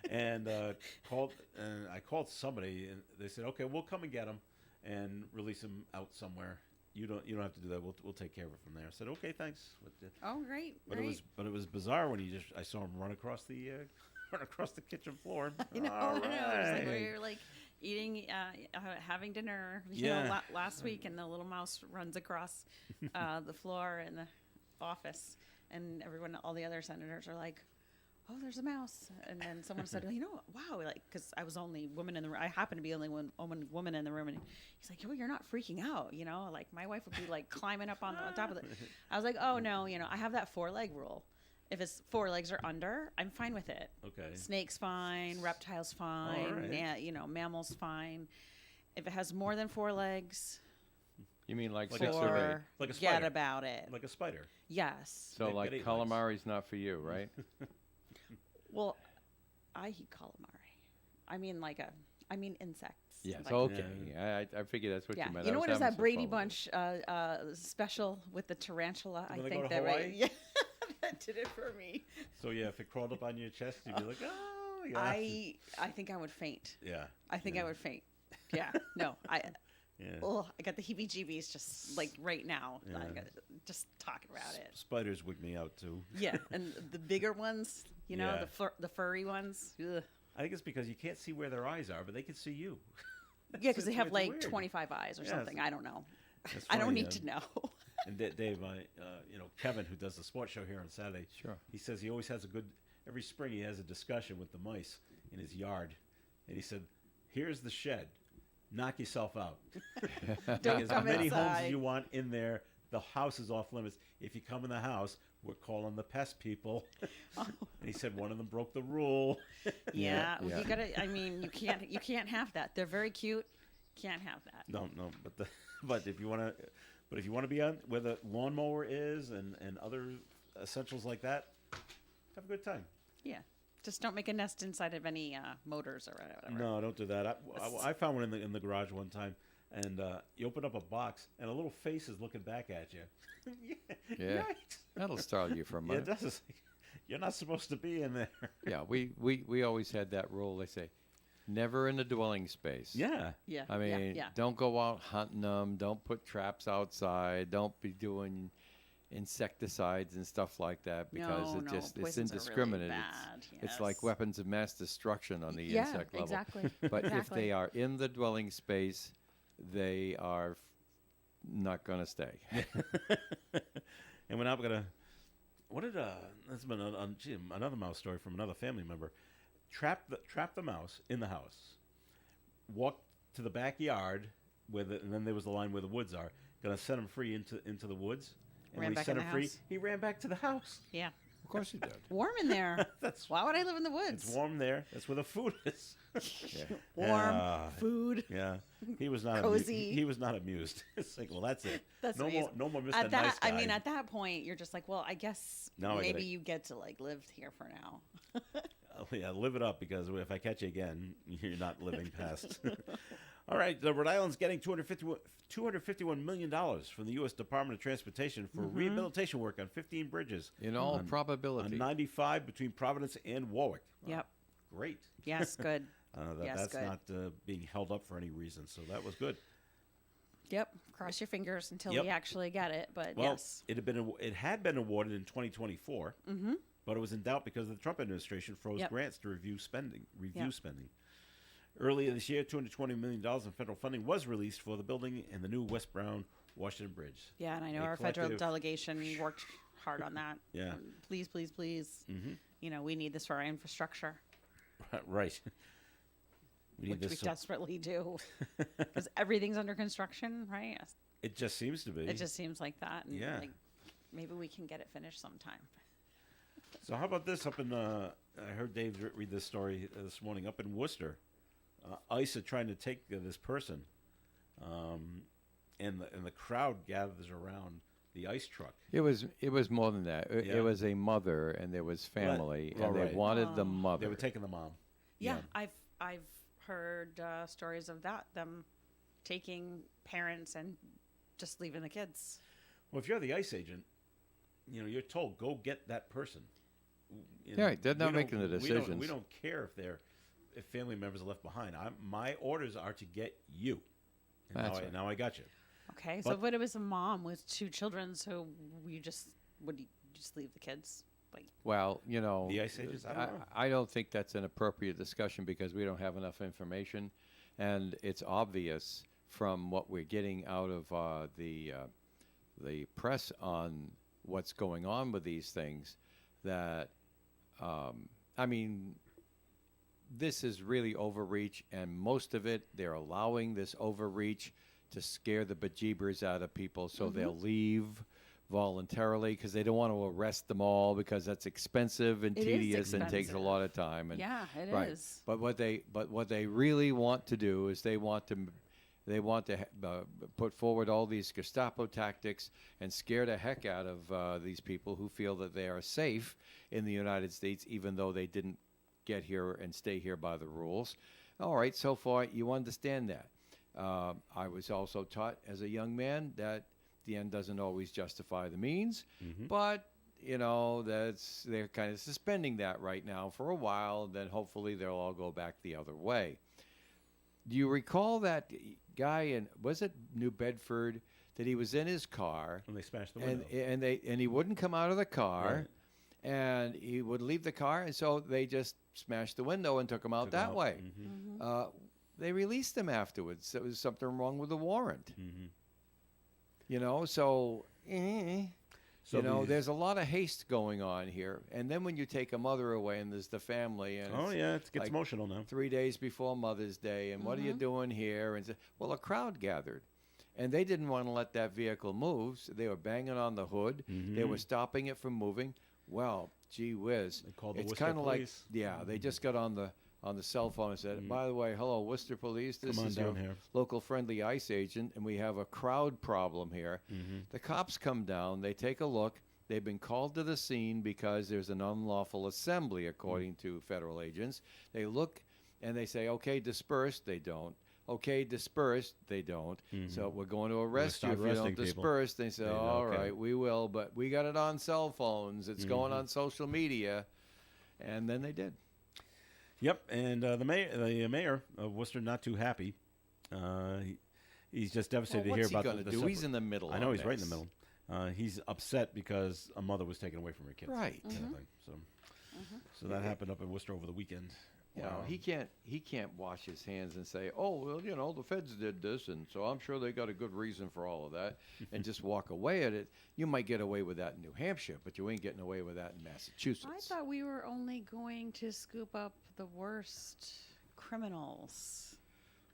and I called somebody, and they said, "Okay, we'll come and get him, and release him out somewhere. You don't have to do that. We'll take care of it from there." I said, "Okay, thanks." Oh, great! But great. it was bizarre when I saw him run across the kitchen floor. I know. All I know. It was right. we were eating, having dinner, last week, and the little mouse runs across the floor in the office, and all the other senators are like, oh, there's a mouse. And then someone said, you know, wow, like, because I was only woman in the room. I happened to be the only woman in the room. And he's like, oh, you're not freaking out, you know? Like, my wife would be, like, climbing up on top of it. I was like, oh, no, you know, I have that 4-leg rule. If it's 4 legs or under, I'm fine with it. Okay. Snake's fine, reptiles fine, All right. you know, mammals fine. If it has more than 4 legs, You mean like Like 6 or 8? forget Like a spider. about it. Like a spider. Yes. So They've like got 8 legs. calamari's not for you, right? Well, I eat calamari. I mean insects. Yes. Like, Okay. I figured that's what yeah. you meant. You I know was what is having that some Brady fun with it. Bunch special with the tarantula? When I they think go to that right. Hawaii? Yeah. That did it for me. So yeah, if it crawled up on your chest, you'd be like, oh yeah. I think I would faint. Yeah. I think yeah. I would faint. Yeah. No. Yeah. Oh, I got the heebie-jeebies just like right now. Yeah. I got just talking about it. Spiders wig me out too. Yeah, and the bigger ones, you know, Yeah. the furry ones. Ugh. I think it's because you can't see where their eyes are, but they can see you. Yeah, because they have it's like weird. 25 eyes or Yeah, something. it's- I don't know. That's I don't funny, need to know. And Dave, you know, Kevin, who does the sports show here on Saturday, Sure. he says he always has every spring he has a discussion with the mice in his yard. And he said, here's the shed. Knock yourself out. Don't Take as come many homes inside. as you want in there. The house is off limits. If you come in the house, we're calling the pest people. And he said one of them broke the rule. Yeah, Yeah. you gotta. I mean, you can't have that. They're very cute. Can't have that. No, but if you want to be on where the lawnmower is and other essentials like that, have a good time. Yeah, just don't make a nest inside of any motors or whatever. No, don't do that. I found one in the garage one time, and you open up a box, and a little face is looking back at you. Yeah. Yikes. That'll startle you for a Yeah, minute. it does. You're not supposed to be in there. Yeah, we always had that rule. They say, never in a dwelling space. Yeah. Yeah, I mean, yeah. don't go out hunting them. Don't put traps outside. Don't be doing insecticides and stuff like that because No, it's poisons are really indiscriminate. bad, It's like yes. weapons of mass destruction on the Yeah, insect level. exactly. But if Exactly. they are in the dwelling space, they are not going to stay. And we're not gonna. What did that's been another mouse story from another family member. Trap the mouse in the house. Walk to the backyard and then there was the line where the woods are. Gonna set him free into the woods. And Ran when he back set in him the free, house. he ran back to the house. Yeah, Of course he did. warm in there. That's Why would I live in the woods? It's warm there. That's where the food is. Warm Yeah. food. Yeah, he was not Cozy. He was not amused. It's like, well, that's it. That's no amazing. more Mr. At that, Nice Guy. I mean, at that point, you're just like, well, I guess Now I maybe gotta- you get to like live here for now. Oh, yeah, live it up because if I catch you again, you're not living past. All right, Rhode Island's getting $251 million from the U.S. Department of Transportation for rehabilitation work on 15 bridges. In all on probability. 95 between Providence and Warwick. Yep. Great. Yes. Good. That's good. not being held up for any reason, so that was good. Yep. Cross your fingers until Yep. we actually get it. But Well, yes. it had been awarded in 2024, but it was in doubt because the Trump administration froze Yep. grants to review spending. Yep. Earlier this year, $220 million in federal funding was released for the building and the new West Brown Washington Bridge. Yeah, and I know a our federal collective- delegation worked hard on that. Yeah. Please, please, please. You know, we need this for our infrastructure, Right. We need which we this. desperately do, because everything's under construction, right? It just seems to be. It just seems like that. And Yeah. Like, maybe we can get it finished sometime. So how about this up in? I heard Dave read this story this morning up in Worcester. ICE are trying to take this person, and the crowd gathers around the ICE truck. It was more than that. It, Yeah. it was a mother and there was family Well, and they right. wanted the mother. They were taking the mom. Yeah, I've heard stories of that, them taking parents and just leaving the kids. Well, if you're the ICE agent, you're told go get that person. Yeah, right, they're not we making the don't- decisions. We don't care if family members are left behind. My orders are to get you. And That's now, right. now I got you. Okay, so what it was a mom with 2 children, so would you just leave the kids? Like, Well, The ICE agents, I don't know. I don't think that's an appropriate discussion because we don't have enough information, and it's obvious from what we're getting out of the press on what's going on with these things that I mean, this is really overreach, and most of it, they're allowing this overreach to scare the bejeebers out of people, so they'll leave voluntarily because they don't want to arrest them all because that's expensive and It is tedious and takes a expensive. lot of time. And Yeah, it right. is. But what they really want to do is they want to put forward all these Gestapo tactics and scare the heck out of these people who feel that they are safe in the United States, even though they didn't get here and stay here by the rules. All right, so far you understand that. I was also taught as a young man that the end doesn't always justify the means, but they're kind of suspending that right now for a while. Then hopefully they'll all go back the other way. Do you recall that guy was it New Bedford, that he was in his car When they smashed the window. and he wouldn't come out of the car, and he would leave the car, and so they just smashed the window and took him out that way. They released him afterwards. There was something wrong with the warrant. So there's a lot of haste going on here. And then when you take a mother away and there's the family, and It gets like emotional now. 3 days before Mother's Day, and what are you doing here? And well, a crowd gathered, and they didn't want to let that vehicle move. So they were banging on the hood. They were stopping it from moving. Well, gee whiz, They called the it's Worcester kind of like police. they just got on the cell phone and said, by the way, hello, Worcester Police, this Come on is your down here. local friendly ICE agent, and we have a crowd problem here. The cops come down, they take a look. They've been called to the scene because there's an unlawful assembly, according to federal agents. They look and they say, okay, disperse. They don't. Okay, disperse. They don't. So we're going to arrest you start if you don't arresting people. disperse. They say, all okay. right, we will, but we got it on cell phones. It's going on social media. And then they did. Yep, and the mayor of Worcester not too happy. He's just devastated to hear what's he about gonna the do? He's in the middle. I know of he's right in the this. middle. He's upset because a mother was taken away from her kids. Right. Kind of thing. So that happened up in Worcester over the weekend. You know, he can't wash his hands and say, "Oh, well, the feds did this, and so I'm sure they got a good reason for all of that," and just walk away at it. You might get away with that in New Hampshire, but you ain't getting away with that in Massachusetts. I thought we were only going to scoop up the worst criminals.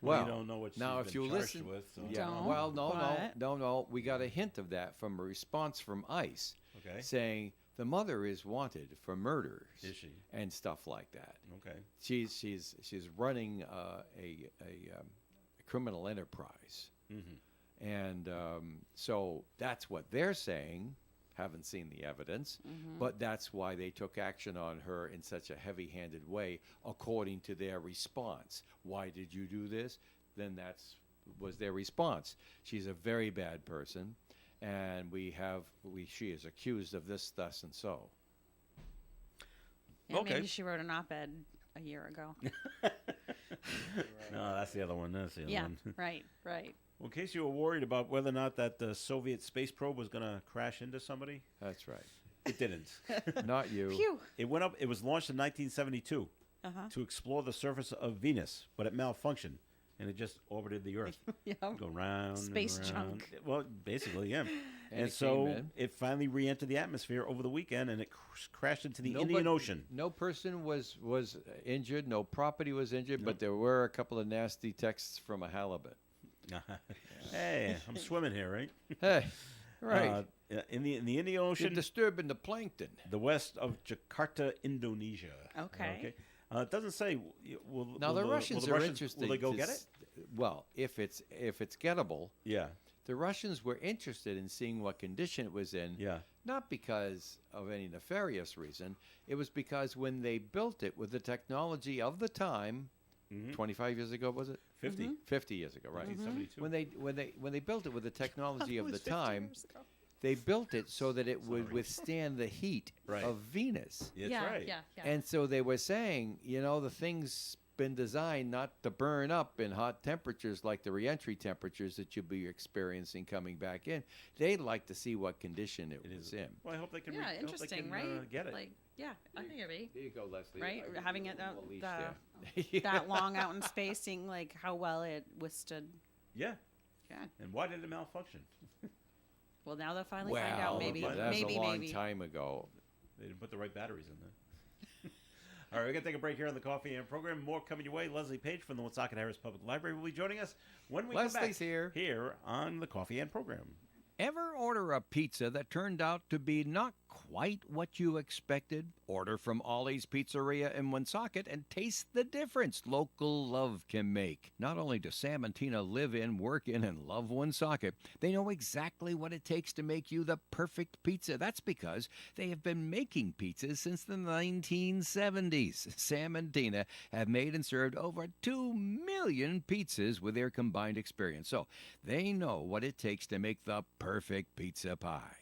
Well, you don't know what she's now been if you charged listen, with. So. yeah, Don't, well, but- no. We got a hint of that from a response from ICE, Okay. saying the mother is wanted for murders. Is she? And stuff like that. Okay. She's running a criminal enterprise, and so that's what they're saying. Haven't seen the evidence, but that's why they took action on her in such a heavy-handed way, according to their response. Why did you do this? Then was their response. She's a very bad person, and she is accused of this, thus, and so. Yeah, Okay. maybe she wrote an op-ed a year ago. No, that's the other one. That's the other Yeah, one. right. Well, in case you were worried about whether or not that the Soviet space probe was going to crash into somebody, That's right. it didn't. Not you. Phew. It went up. It was launched in 1972 to explore the surface of Venus, but it malfunctioned, and it just orbited the Earth. Yeah. Go round Space and around. junk. Well, basically, yeah. And And it so came in. it finally re-entered the atmosphere over the weekend, and it crashed into the Nobody- Indian Ocean. No person was injured. No property was injured, but there were a couple of nasty texts from a halibut. Hey, I'm swimming here, right? Hey, right. In the Indian You're Ocean, disturbing the plankton. the west of Jakarta, Indonesia. Okay. It doesn't say. Now the Russians will the are Russians, interested. Will they go to get it? s- Well, if it's gettable, Yeah. the Russians were interested in seeing what condition it was in. Yeah. Not because of any nefarious reason. It was because when they built it with the technology of the time, 25 years ago was it? 50. 50 years ago, right? 1972. When they built it with the technology of It the was 50 time, years ago. they built it so that it would withstand the heat Right. of Venus. That's yeah, right. yeah. And so they were saying, the thing's been designed not to burn up in hot temperatures like the reentry temperatures that you'll be experiencing coming back in. They'd like to see what condition it was in. Well, I hope they can. Yeah, I hope they interesting, can, right? Get it. Like, yeah, I think it'd be There you go, Leslie. right. Having it out Leash the, that long out in space, seeing like how well it withstood. Yeah. Yeah. And why did it malfunction? Well, now they'll finally find out. Well, Maybe, that's maybe, a long maybe. time ago. They didn't put the right batteries in there. All right, we're going to take a break here on the Coffee and program. More coming your way. Leslie Page from the Woonsocket Harris Public Library will be joining us when we come back here on the Coffee and program. Ever order a pizza that turned out to be not quite what you expected? Order from Ollie's Pizzeria in Woonsocket and taste the difference local love can make. Not only do Sam and Tina live in, work in, and love Woonsocket, they know exactly what it takes to make you the perfect pizza. That's because they have been making pizzas since the 1970s. Sam and Tina have made and served over 2 million pizzas with their combined experience. So they know what it takes to make the perfect pizza pie.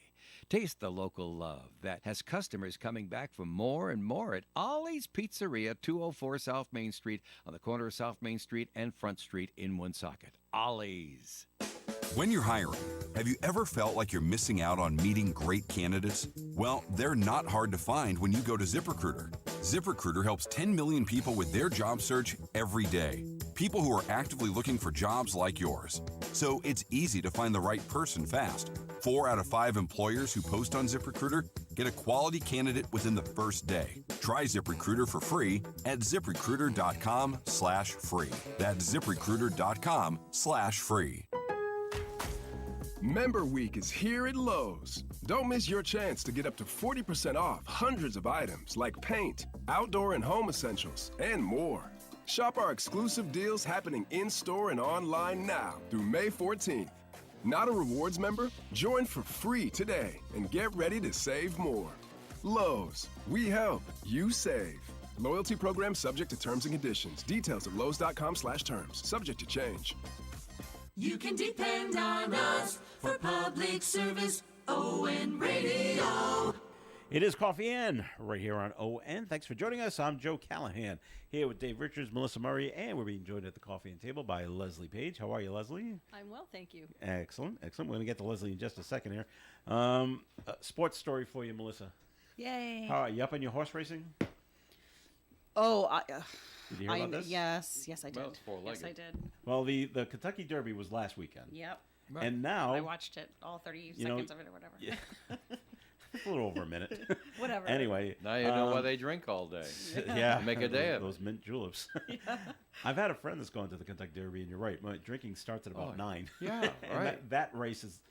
Taste the local love that has customers coming back for more and more at Ollie's Pizzeria, 204 South Main Street, on the corner of South Main Street and Front Street in Woonsocket. Ollie's. When you're hiring, have you ever felt like you're missing out on meeting great candidates? Well, they're not hard to find when you go to ZipRecruiter. ZipRecruiter helps 10 million people with their job search every day. People who are actively looking for jobs like yours. So it's easy to find the right person fast. 4 out of 5 employers who post on ZipRecruiter get a quality candidate within the first day. Try ZipRecruiter for free at ZipRecruiter.com/free. That's ZipRecruiter.com/free. Member Week is here at Lowe's. Don't miss your chance to get up to 40% off hundreds of items like paint, outdoor and home essentials, and more. Shop our exclusive deals happening in-store and online now through May 14th. Not a rewards member? Join for free today and get ready to save more. Lowe's, we help, you save. Loyalty program subject to terms and conditions. Details at lowes.com/terms. Subject to change. You can depend on us for public service. ON Radio. It is Coffee In right here on ON. Thanks for joining us. I'm Joe Callahan here with Dave Richards, Melissa Murray, and we're being joined at the Coffee and Table by Leslie Page. How are you, Leslie? I'm well, thank you. Excellent, excellent. We're going to get to Leslie in just a second here. Sports story for you, Melissa. Yay. How are you up on your horse racing? Oh, Did you hear about this? Yes, I did. Well, it's four-legged. Yes, I did. Well, the Kentucky Derby was last weekend. Yep. And now I watched it, all 30 seconds of it or whatever. Yeah. A little over a minute. Whatever. Anyway. Now you know why they drink all day. Yeah. Make a day of those mint juleps. Yeah. I've had a friend that's gone to the Kentucky Derby, and you're right. My drinking starts at about 9. Yeah, right. That race is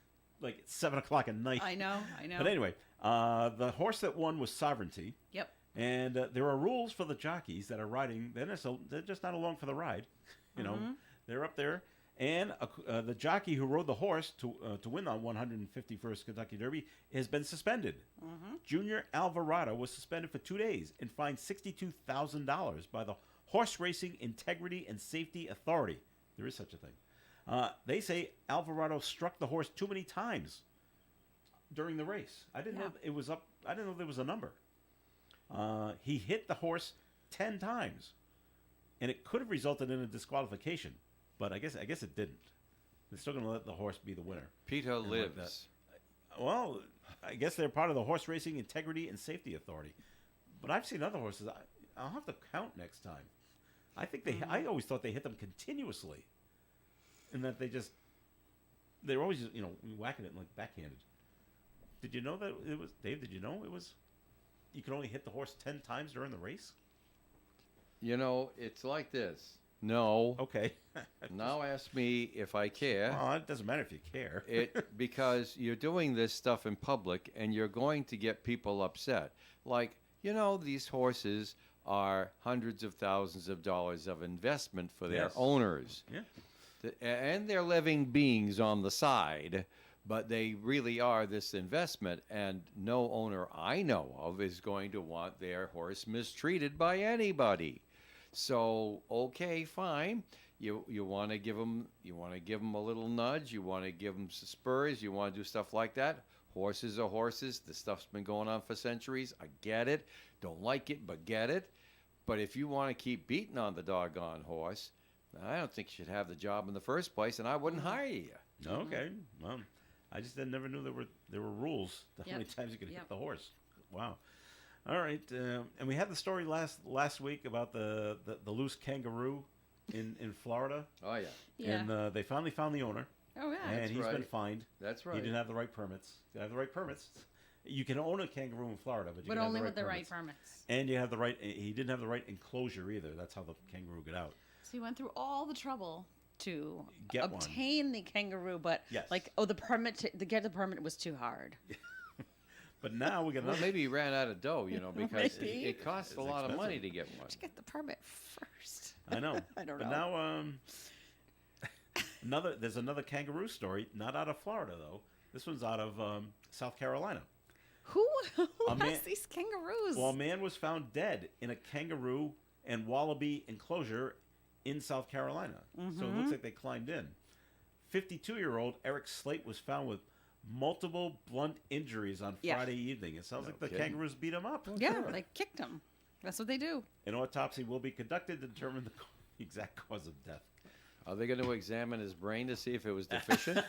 like 7 o'clock at night. I know. But anyway, the horse that won was Sovereignty. Yep. And there are rules for the jockeys that are riding. They're just not along for the ride. You know, they're up there. And the jockey who rode the horse to win the 151st Kentucky Derby has been suspended. Junior Alvarado was suspended for 2 days and fined $62,000 by the Horse Racing Integrity and Safety Authority. There is such a thing. They say Alvarado struck the horse too many times during the race. I didn't know it was up. I didn't know there was a number. He hit the horse 10 times, and it could have resulted in a disqualification. But I guess it didn't. They're still going to let the horse be the winner. Peter lives. Well, I guess they're part of the Horse Racing Integrity and Safety Authority. But I've seen other horses. I'll have to count next time. I think I always thought they hit them continuously, and that they're always whacking it like backhanded. Did you know that it was Dave? Did you know it was? You could only hit the horse 10 times during the race. You know, it's like this. No. Okay. Now ask me if I care. Well, it doesn't matter if you care. Because you're doing this stuff in public and you're going to get people upset. Like, these horses are hundreds of thousands of dollars of investment for their owners. Yeah. And they're living beings on the side, but they really are this investment. And no owner I know of is going to want their horse mistreated by anybody. So, okay, fine. You want to give them a little nudge. You want to give them some spurs. You want to do stuff like that. Horses are horses. This stuff's been going on for centuries. I get it. Don't like it, but get it. But if you want to keep beating on the doggone horse, I don't think you should have the job in the first place, and I wouldn't hire you. Okay. Well, I just never knew there were rules to how many times you could hit the horse. Wow. All right, and we had the story last week about the loose kangaroo in Florida. Oh yeah. And they finally found the owner. Oh yeah. And he's been fined. That's right. He didn't have the right permits. Didn't have the right permits. You can own a kangaroo in Florida, but you But can only have with the right permits. permits. And you have the right. He didn't have the right enclosure either. That's how the kangaroo got out. So he went through all the trouble to Get one. obtain the kangaroo, but Yes. the permit to get the permit was too hard. But now we got Well, another. maybe he ran out of dough, because Maybe. it costs It's a lot of money expensive. to get one. To get the permit first. I know. I don't but know. now, there's another kangaroo story, not out of Florida though. This one's out of South Carolina. Who A man- has these kangaroos? Well, a man was found dead in a kangaroo and wallaby enclosure in South Carolina. So it looks like they climbed in. 52-year-old Eric Slate was found with multiple blunt injuries on Yeah. Friday evening. It sounds like the kidding. kangaroos beat him up. Yeah, they kicked him. That's what they do. An autopsy will be conducted to determine the exact cause of death. Are they going to examine his brain to see if it was deficient?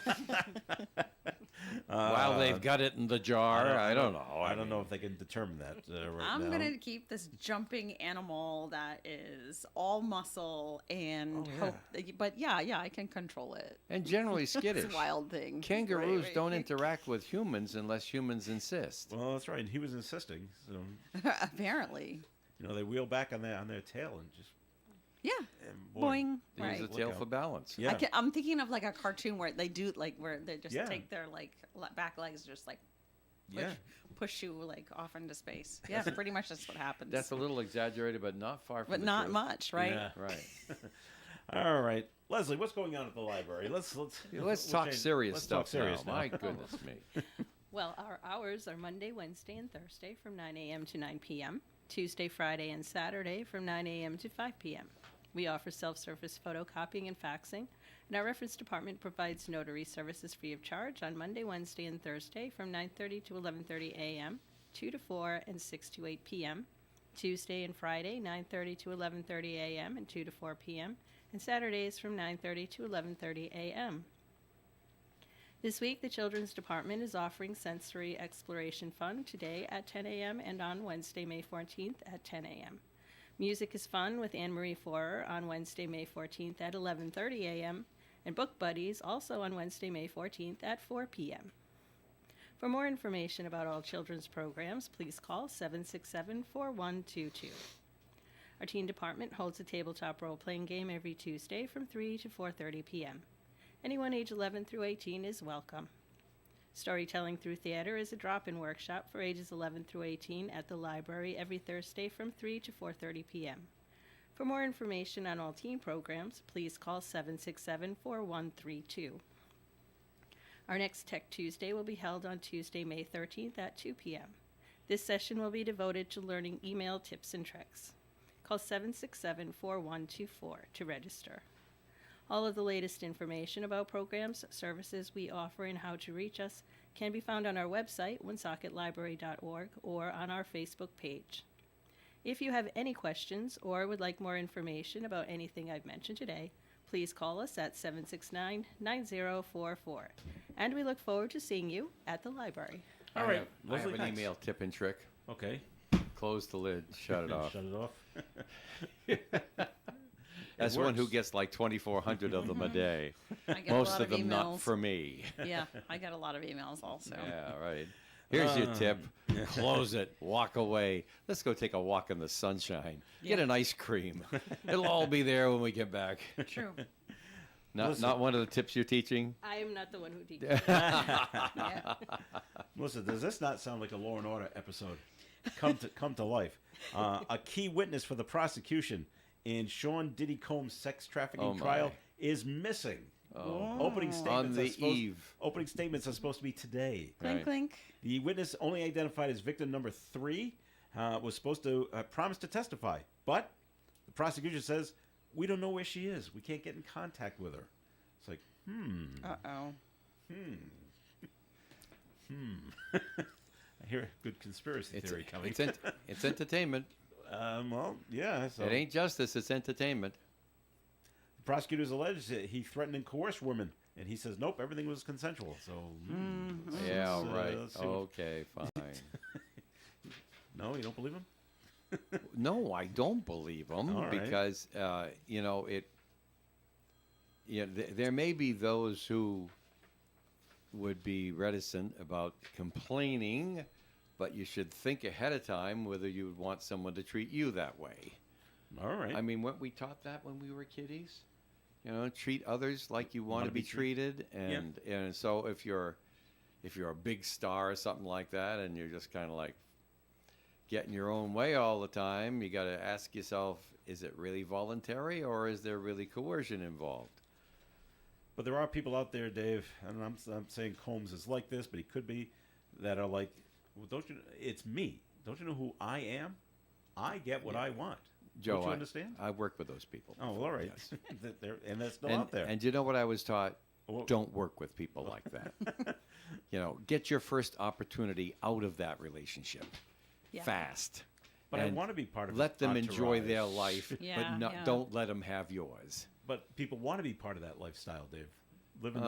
While they've got it in the jar, I don't know. I don't know if they can determine that right now. I'm gonna keep this jumping animal that is all muscle and hope. But yeah, I can control it. And generally skittish. It's a wild thing. Kangaroos Right. don't interact with humans unless humans insist. Well, that's right. And he was insisting. So, Apparently. they wheel back on their tail and just Yeah. and Boing. They Right. use the tail Look out. for balance. Yeah. I'm thinking of like a cartoon where they do where they just Yeah. take their back legs just push you off into space. Yeah, pretty much that's what happens. That's a little exaggerated, but not far from but the not truth. much, right? Yeah. Right. All right, Leslie, what's going on at the library? Let's Let's talk change- serious let's stuff talk serious now. now. My goodness me. Well, our hours are Monday, Wednesday, and Thursday from 9 a.m. to 9 p.m., Tuesday, Friday, and Saturday from 9 a.m. to 5 p.m. We offer self-service photocopying and faxing, and our reference department provides notary services free of charge on Monday, Wednesday, and Thursday from 9:30 to 11:30 a.m., 2 to 4, and 6 to 8 p.m., Tuesday and Friday, 9:30 to 11:30 a.m. and 2 to 4 p.m., and Saturdays from 9:30 to 11:30 a.m. This week, the Children's Department is offering Sensory Exploration Fun today at 10 a.m. and on Wednesday, May 14th at 10 a.m. Music is Fun with Anne-Marie Forer on Wednesday, May 14th at 11:30 a.m. and Book Buddies also on Wednesday, May 14th at 4 p.m. For more information about all children's programs, please call 767-4122. Our teen department holds a tabletop role-playing game every Tuesday from 3 to 4:30 p.m. Anyone age 11 through 18 is welcome. Storytelling Through Theater is a drop-in workshop for ages 11 through 18 at the library every Thursday from 3 to 4:30 p.m. For more information on all teen programs, please call 767-4132. Our next Tech Tuesday will be held on Tuesday, May 13th at 2 p.m. This session will be devoted to learning email tips and tricks. Call 767-4124 to register. All of the latest information about programs, services we offer, and how to reach us can be found on our website, woonsocketlibrary.org, or on our Facebook page. If you have any questions or would like more information about anything I've mentioned today, please call us at 769-9044. And we look forward to seeing you at the library. All right, I have Leslie, an thanks. email tip and trick. Okay, Close the lid. Shut it off. Shut it off. As one who works. gets like 2,400 of them a day. I get a Most lot of them emails. not for me. Yeah, I got a lot of emails also. Yeah, right. Here's your tip. Close it. Walk away. Let's go take a walk in the sunshine. Get an ice cream. It'll all be there when we get back. True. Not one of the tips you're teaching? I am not the one who teaches. Melissa, does this not sound like a Law and Order episode? Come to life. A key witness for the prosecution in Sean Diddy Combs' sex trafficking Oh, my. trial is missing. Opening statements On the are supposed, eve. Opening statements are supposed to be today. Clink, Right. clink. The witness, only identified as victim number 3, was supposed to promise to testify, but the prosecution says we don't know where she is. We can't get in contact with her. It's like, Uh-oh. I hear a good conspiracy theory coming. It's entertainment. Well, yeah. So It ain't justice. It's entertainment. prosecutors allege that he threatened and coerced women, and he says nope, everything was consensual. So Yeah, let's, right. let's see what- Okay, fine. No, you don't believe him? No, I don't believe them All right. because there may be those who would be reticent about complaining but you should think ahead of time whether you would want someone to treat you that way. All right. I mean, weren't we taught that when we were kiddies? You know, treat others like you want to be treated, and so if you're a big star or something like that, and you're just kind of like getting your own way all the time, you got to ask yourself, is it really voluntary or is there really coercion involved? But there are people out there, Dave, and I'm saying Combs is like this, but he could be, that are like, well, don't you? It's me. Don't you know who I am? I get what I want. Joe, don't you understand? I work with those people. Oh, well, all right. Yes. And that's still out there. And you know what I was taught? Don't work with people like that. You know, get your first opportunity out of that relationship fast. But I want to be part of it. Let them enjoy their life, but don't let them have yours. But people want to be part of that lifestyle, Dave. Live in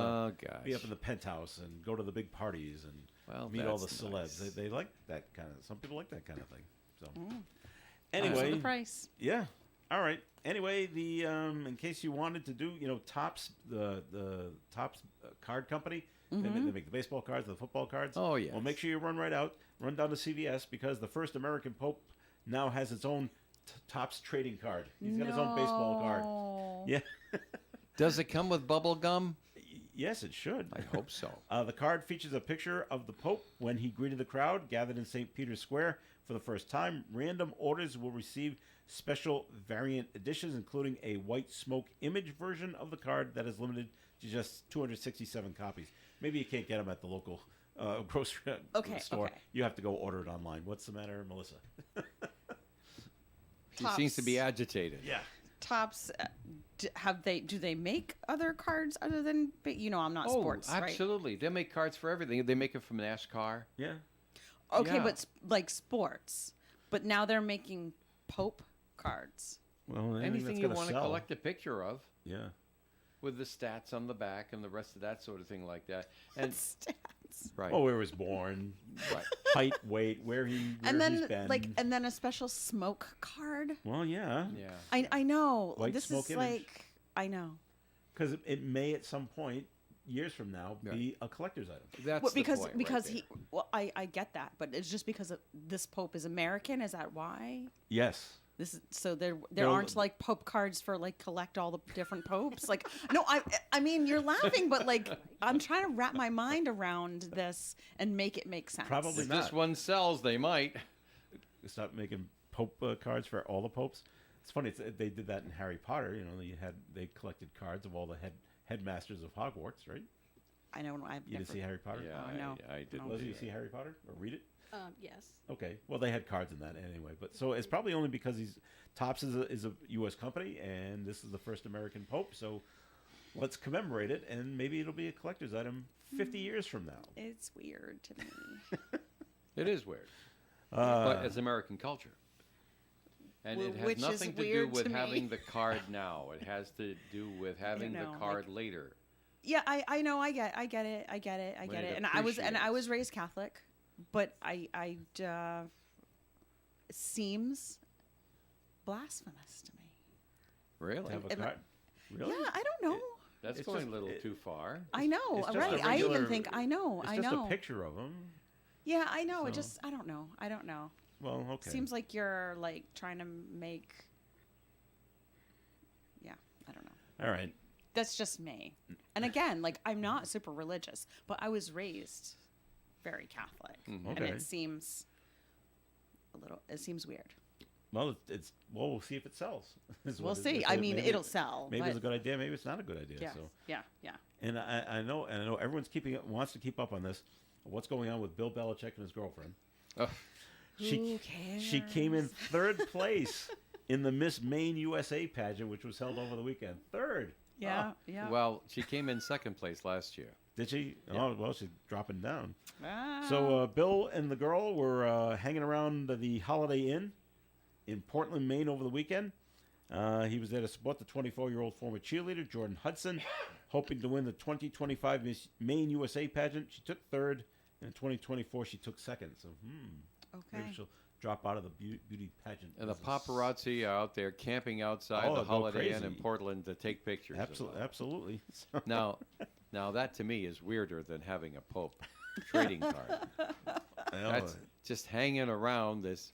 be up in the penthouse and go to the big parties and meet all the celebs. Nice. They like that kind of. Some people like that kind of thing. So Anyway, the price. Yeah. All right. Anyway, the in case you wanted to do, Topps, the Topps card company, they make the baseball cards, the football cards. Oh yeah. Well, make sure you run down to CVS, because the first American Pope now has its own Topps trading card. He's got his own baseball card. Yeah. Does it come with bubble gum? Yes, it should. I hope so. The card features a picture of the Pope when he greeted the crowd gathered in St. Peter's Square for the first time. Random orders will receive special variant editions, including a white smoke image version of the card that is limited to just 267 copies. Maybe you can't get them at the local grocery store. Okay. You have to go order it online. What's the matter, Melissa? She seems to be agitated. Yeah. Topps, do they make other cards other than, I'm not sports, right? Absolutely. They make cards for everything. They make it from NASCAR. Yeah. Okay, Yeah. but like sports. But now they're making Pope cards. Well, anything you want to collect a picture of. Yeah. With the stats on the back and the rest of that sort of thing like that. And stats. Right. Oh, where he was born, right. Height, weight, where he's been. And then a special smoke card. Well, yeah. Yeah. I know. White this smoke is image. I know. Because it may at some point, years from now, be a collector's item. That's because the point right he. Well, I get that, but it's just because this Pope is American. Is that why? Yes. There aren't like Pope cards for like collect all the different popes. Like no, I mean you're laughing, but like I'm trying to wrap my mind around this and make it make sense. Probably If not. this one sells, they might. Stop making Pope cards for all the popes. It's funny. They did that in Harry Potter. They collected cards of all the headmasters of Hogwarts, right? I know. You didn't see Harry Potter? Yeah, no. I didn't. Leslie, you see Harry Potter or read it? Yes. Okay. Well, they had cards in that anyway. But so it's probably only because Topps is a U.S. company, and this is the first American Pope. So let's commemorate it, and maybe it'll be a collector's item 50 years from now. It's weird to me. It is weird. But it's American culture. And it Which has is nothing to do weird with to me. having the card now. It has to do with having the card later. Yeah, I know. I get it. And I was raised Catholic, but it seems blasphemous to me. Really? Have a card? Really? Yeah, I don't know. That's going a little too far. I know, it's just right? a I even regular- think I know. It's I just know. a picture of him. Yeah, I know. It So- just I don't know. Well, okay. Seems like you're like trying to make. Yeah, I don't know. All right. That's just me. And again, like I'm not super religious, but I was raised very Catholic, and Okay. it seems weird. Well, we'll see if it sells. is We'll what it see. is. I mean, Maybe it'll sell. Maybe but it's a good idea. Maybe it's not a good idea. yeah, So. yeah. And I know everyone's wants to keep up on this. What's going on with Bill Belichick and his girlfriend? Ugh. She came in third place in the Miss Maine USA pageant, which was held over the weekend. Third. Yeah, Oh. yeah. Well, she came in second place last year. Did she? Yeah. Oh, well, she's dropping down. Ah. So Bill and the girl were hanging around the Holiday Inn in Portland, Maine over the weekend. He was there to support the 24-year-old former cheerleader, Jordan Hudson, hoping to win the 2025 Miss Maine USA pageant. She took third. In 2024, she took second. So, maybe Okay. she'll drop out of the beauty pageant. And the business. paparazzi are out there camping outside Oh, the they'll go Holiday Inn in crazy. Portland to take pictures. Absolutely. Now that to me is weirder than having a Pope trading card. That's just hanging around this,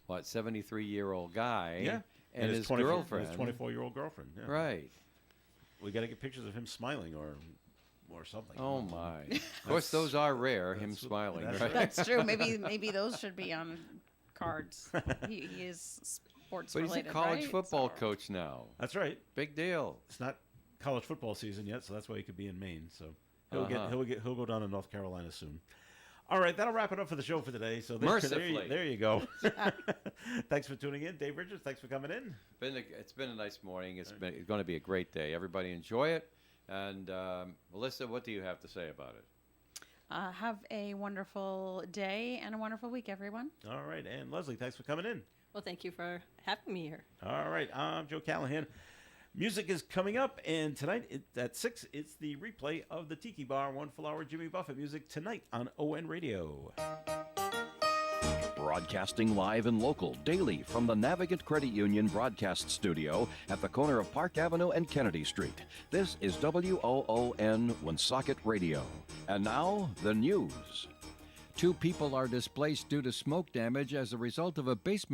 73-year-old guy. Yeah. And his girlfriend. His 24-year-old girlfriend. Yeah. Right. We got to get pictures of him smiling or something. Oh, my. Of course, those are rare, him smiling, right? That's true. Maybe those should be on cards. He is sports But related, he's a college right? football coach now. That's right. Big deal. It's not college football season yet, so that's why he could be in Maine. So he'll go down to North Carolina soon. All right, that'll wrap it up for the show for today. So Mercifully. there you go. Thanks for tuning in, Dave Richards. Thanks for coming in. It's been a nice morning. It's going to be a great day. Everybody enjoy it. And Melissa, what do you have to say about it? Have a wonderful day and a wonderful week, everyone. All right, and Leslie, thanks for coming in. Well, thank you for having me here. All right, I'm Joe Callahan. Music is coming up, and tonight at 6, it's the replay of the Tiki Bar, 1 full hour Jimmy Buffett music tonight on ON Radio. Broadcasting live and local daily from the Navigant Credit Union broadcast studio at the corner of Park Avenue and Kennedy Street. This is WOON Woonsocket Radio. And now, the news. 2 people are displaced due to smoke damage as a result of a basement